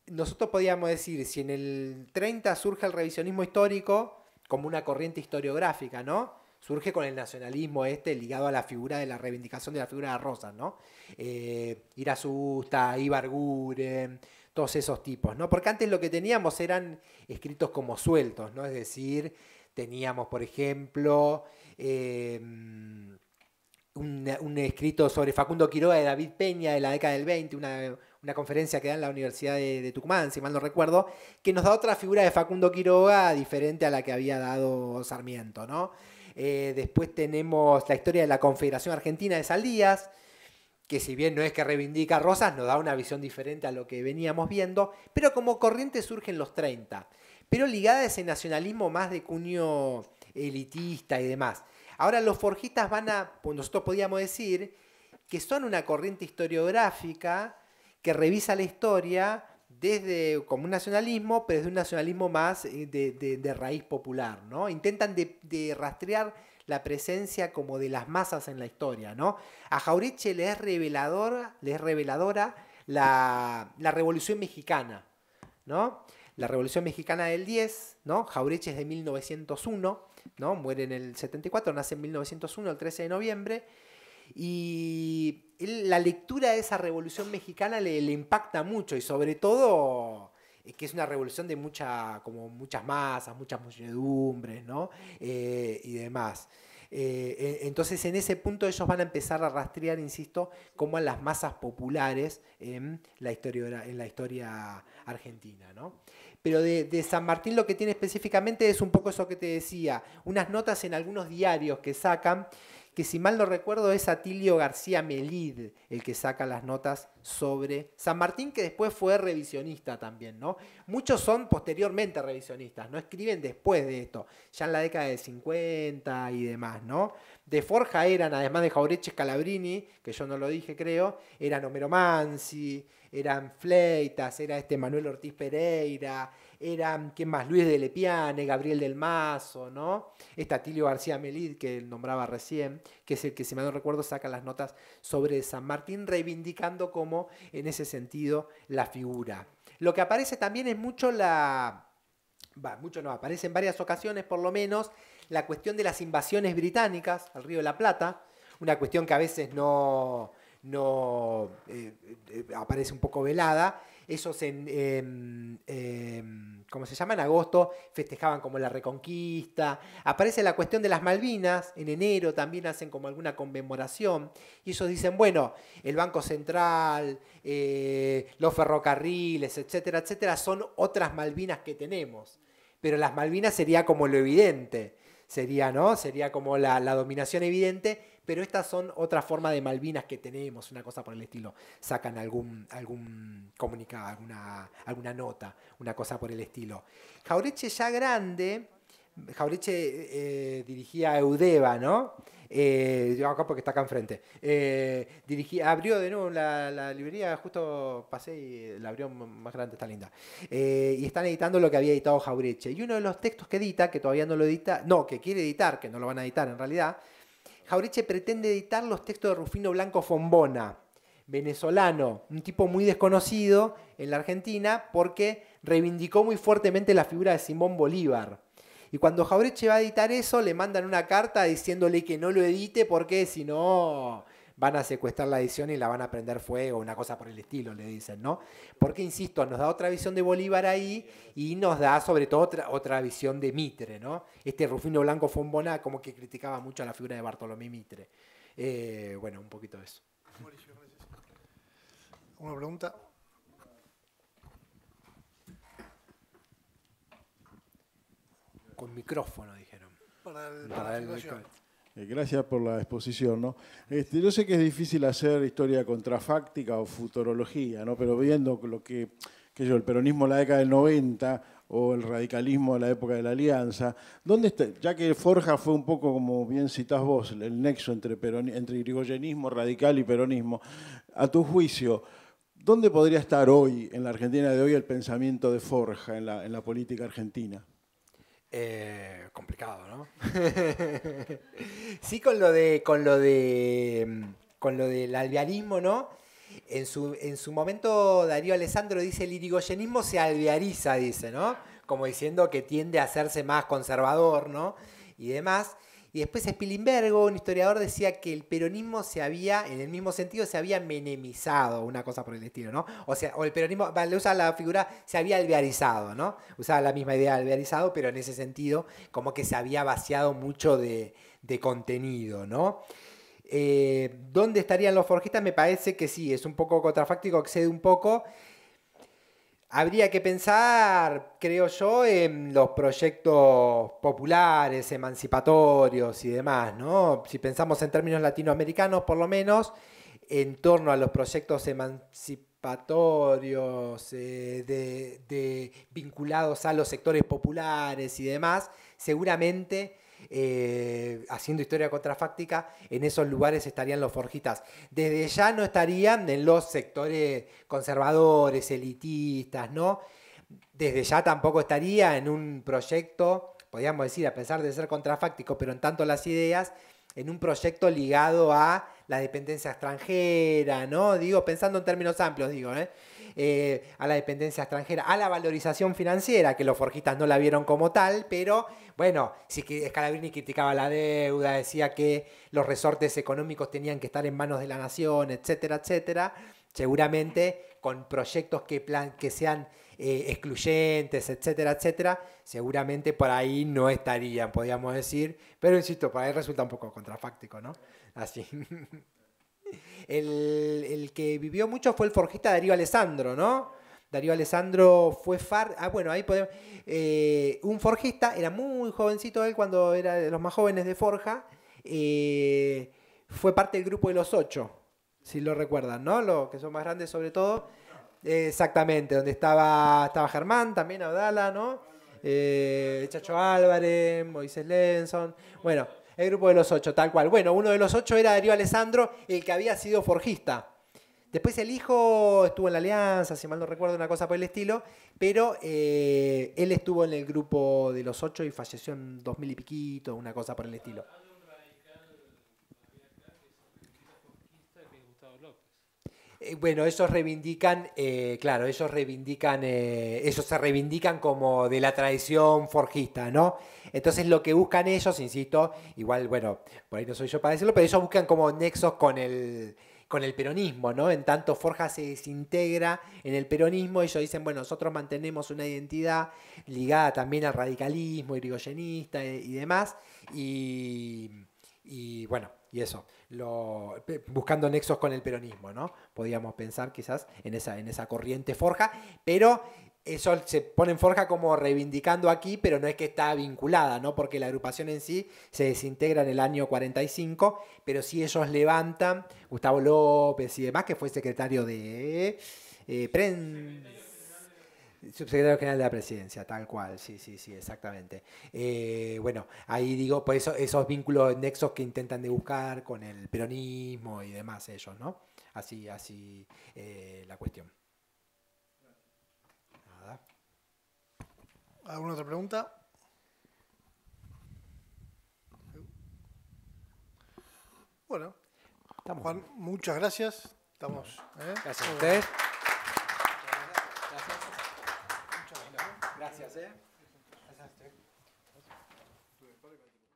nosotros podríamos decir, si en el 30 surge el revisionismo histórico como una corriente historiográfica, ¿no? Surge con el nacionalismo ligado a la figura de la reivindicación de la figura de Rosas, ¿no? Irasusta, Ibarguren, todos esos tipos, ¿no? Porque antes lo que teníamos eran escritos como sueltos, ¿no? Es decir, teníamos, por ejemplo, un escrito sobre Facundo Quiroga de David Peña de la década del 20, una conferencia que da en la Universidad de Tucumán, si mal no recuerdo, que nos da otra figura de Facundo Quiroga diferente a la que había dado Sarmiento, ¿no? Después tenemos la historia de la Confederación Argentina de Saldías, que si bien no es que reivindica a Rosas, nos da una visión diferente a lo que veníamos viendo, pero como corriente surge en los 30, pero ligada a ese nacionalismo más de cuño elitista y demás. Ahora los forjistas pues nosotros podríamos decir que son una corriente historiográfica que revisa la historia desde como un nacionalismo, pero desde un nacionalismo más de raíz popular, ¿no? Intentan de rastrear la presencia como de las masas en la historia, ¿no? A Jauretche le es reveladora la Revolución Mexicana, ¿no? La Revolución Mexicana del 10, ¿no? Jauretche es de 1901, ¿no? Muere en el 74, nace en 1901, el 13 de noviembre, y la lectura de esa Revolución Mexicana le impacta mucho, y sobre todo que es una revolución de muchas masas, muchas muchedumbres, ¿no? Y demás. Entonces en ese punto ellos van a empezar a rastrear, insisto, como a las masas populares en la historia argentina, ¿no? Pero de San Martín lo que tiene específicamente es un poco eso que te decía, unas notas en algunos diarios que sacan, que si mal no recuerdo es Atilio García Melid el que saca las notas sobre San Martín, que después fue revisionista también, ¿no? Muchos son posteriormente revisionistas, no escriben después de esto, ya en la década del 50 y demás, ¿no? De Forja eran, además de Jauretche Scalabrini, que yo no lo dije creo, eran Homero Mansi, eran Fleitas, era Manuel Ortiz Pereira, eran, ¿quién más? Luis de Lepiane, Gabriel del Mazo, ¿no? Atilio García Melid, que nombraba recién, que es el que, si mal no recuerdo, saca las notas sobre San Martín, reivindicando como, en ese sentido, la figura. Lo que aparece también es mucho aparece en varias ocasiones, por lo menos, la cuestión de las invasiones británicas al Río de la Plata, una cuestión que a veces no aparece un poco velada. Ellos ¿cómo se llama? En agosto festejaban como la Reconquista. Aparece la cuestión de las Malvinas, en enero también hacen como alguna conmemoración. Y ellos dicen, bueno, el Banco Central, los ferrocarriles, etcétera, etcétera, son otras Malvinas que tenemos. Pero las Malvinas sería como lo evidente. Sería, ¿no? Sería como la dominación evidente, pero estas son otra forma de Malvinas que tenemos, una cosa por el estilo. Sacan algún comunicado, alguna nota, una cosa por el estilo. Jauretche ya grande, Jauretche dirigía a Eudeva, ¿no? Yo acá porque está acá enfrente. Abrió de nuevo la librería, justo pasé y la abrió más grande, está linda. Y están editando lo que había editado Jauretche. Y uno de los textos que edita, que todavía no lo edita, que quiere editar, que no lo van a editar en realidad, Jauretche pretende editar los textos de Rufino Blanco Fombona, venezolano, un tipo muy desconocido en la Argentina porque reivindicó muy fuertemente la figura de Simón Bolívar. Y cuando Jauretche va a editar eso, le mandan una carta diciéndole que no lo edite porque si no van a secuestrar la edición y la van a prender fuego, una cosa por el estilo, le dicen, ¿no? Porque, insisto, nos da otra visión de Bolívar ahí y nos da sobre todo otra visión de Mitre, ¿no? Rufino Blanco Fombona como que criticaba mucho a la figura de Bartolomé Mitre. Bueno, un poquito de eso. Mauricio, gracias. ¿Una pregunta? Con micrófono, dijeron. Para el Gracias por la exposición, ¿no? Yo sé que es difícil hacer historia contrafáctica o futurología, ¿no? Pero viendo lo que el peronismo en la década del 90 o el radicalismo de la época de la Alianza, ¿dónde está? Ya que Forja fue un poco, como bien citás vos, el nexo entre irigoyenismo radical y peronismo, a tu juicio, ¿dónde podría estar hoy, en la Argentina de hoy, el pensamiento de Forja en la política argentina? Complicado, ¿no? Sí, con lo del alvearismo, ¿no? En su momento Darío Alessandro dice el irigoyenismo se alveariza, dice, ¿no? Como diciendo que tiende a hacerse más conservador, ¿no? Y demás. Y después Spilimbergo, un historiador, decía que el peronismo en el mismo sentido, se había menemizado, una cosa por el estilo, ¿no? O el peronismo, le usa la figura, se había alvearizado, ¿no? Usaba la misma idea de alvearizado, pero en ese sentido, como que se había vaciado mucho de contenido, ¿no? ¿Dónde estarían los forjistas? Me parece que sí, es un poco contrafáctico, excede un poco. Habría que pensar, creo yo, en los proyectos populares, emancipatorios y demás, ¿no? Si pensamos en términos latinoamericanos, por lo menos, en torno a los proyectos emancipatorios vinculados a los sectores populares y demás, seguramente, haciendo historia contrafáctica, en esos lugares estarían los forjistas. Desde ya no estarían en los sectores conservadores, elitistas, ¿no? Desde ya tampoco estaría en un proyecto, podríamos decir, a pesar de ser contrafáctico, pero en tanto las ideas, en un proyecto ligado a la dependencia extranjera, ¿no? Digo, pensando en términos amplios, digo, a la dependencia extranjera, a la valorización financiera, que los forjistas no la vieron como tal, pero bueno, si Scalabrini criticaba la deuda, decía que los resortes económicos tenían que estar en manos de la nación, etcétera, etcétera, seguramente con proyectos que sean excluyentes, etcétera, etcétera, seguramente por ahí no estarían, podríamos decir, pero insisto, por ahí resulta un poco contrafáctico, ¿no? Así. El que vivió mucho fue el forjista Darío Alessandro, ¿no? Darío Alessandro fue bueno, ahí podemos... un forjista, era muy jovencito él cuando era de los más jóvenes de Forja, fue parte del grupo de los 8, si lo recuerdan, ¿no? Los que son más grandes sobre todo. Exactamente, donde estaba Germán, también Abdala, ¿no? Chacho Álvarez, Moisés Lenson, bueno... El grupo de los 8, tal cual. Bueno, uno de los 8 era Darío Alessandro, el que había sido forjista. Después el hijo estuvo en la Alianza, si mal no recuerdo, una cosa por el estilo, pero él estuvo en el grupo de los 8 y falleció en 2000 y piquito, una cosa por el estilo. Bueno, ellos reivindican, claro, ellos se reivindican como de la tradición forjista, ¿no? Entonces lo que buscan ellos, insisto, igual, bueno, por ahí no soy yo para decirlo, pero ellos buscan como nexos con el peronismo, ¿no? En tanto Forja se desintegra en el peronismo, ellos dicen, bueno, nosotros mantenemos una identidad ligada también al radicalismo irigoyenista y demás, y bueno, y eso, buscando nexos con el peronismo, ¿no? Podríamos pensar quizás en esa corriente Forja, pero eso se pone en Forja como reivindicando aquí, pero no es que está vinculada, ¿no? Porque la agrupación en sí se desintegra en el año 45, pero sí ellos levantan, Gustavo López y demás, que fue secretario de subsecretario general de la presidencia, tal cual, sí, exactamente. Bueno, ahí digo, por eso esos vínculos, nexos que intentan de buscar con el peronismo y demás ellos, ¿no? Así la cuestión. Nada. ¿Alguna otra pregunta? Bueno, Juan, muchas gracias. Estamos. Gracias a ustedes. Gracias. Gracias a usted.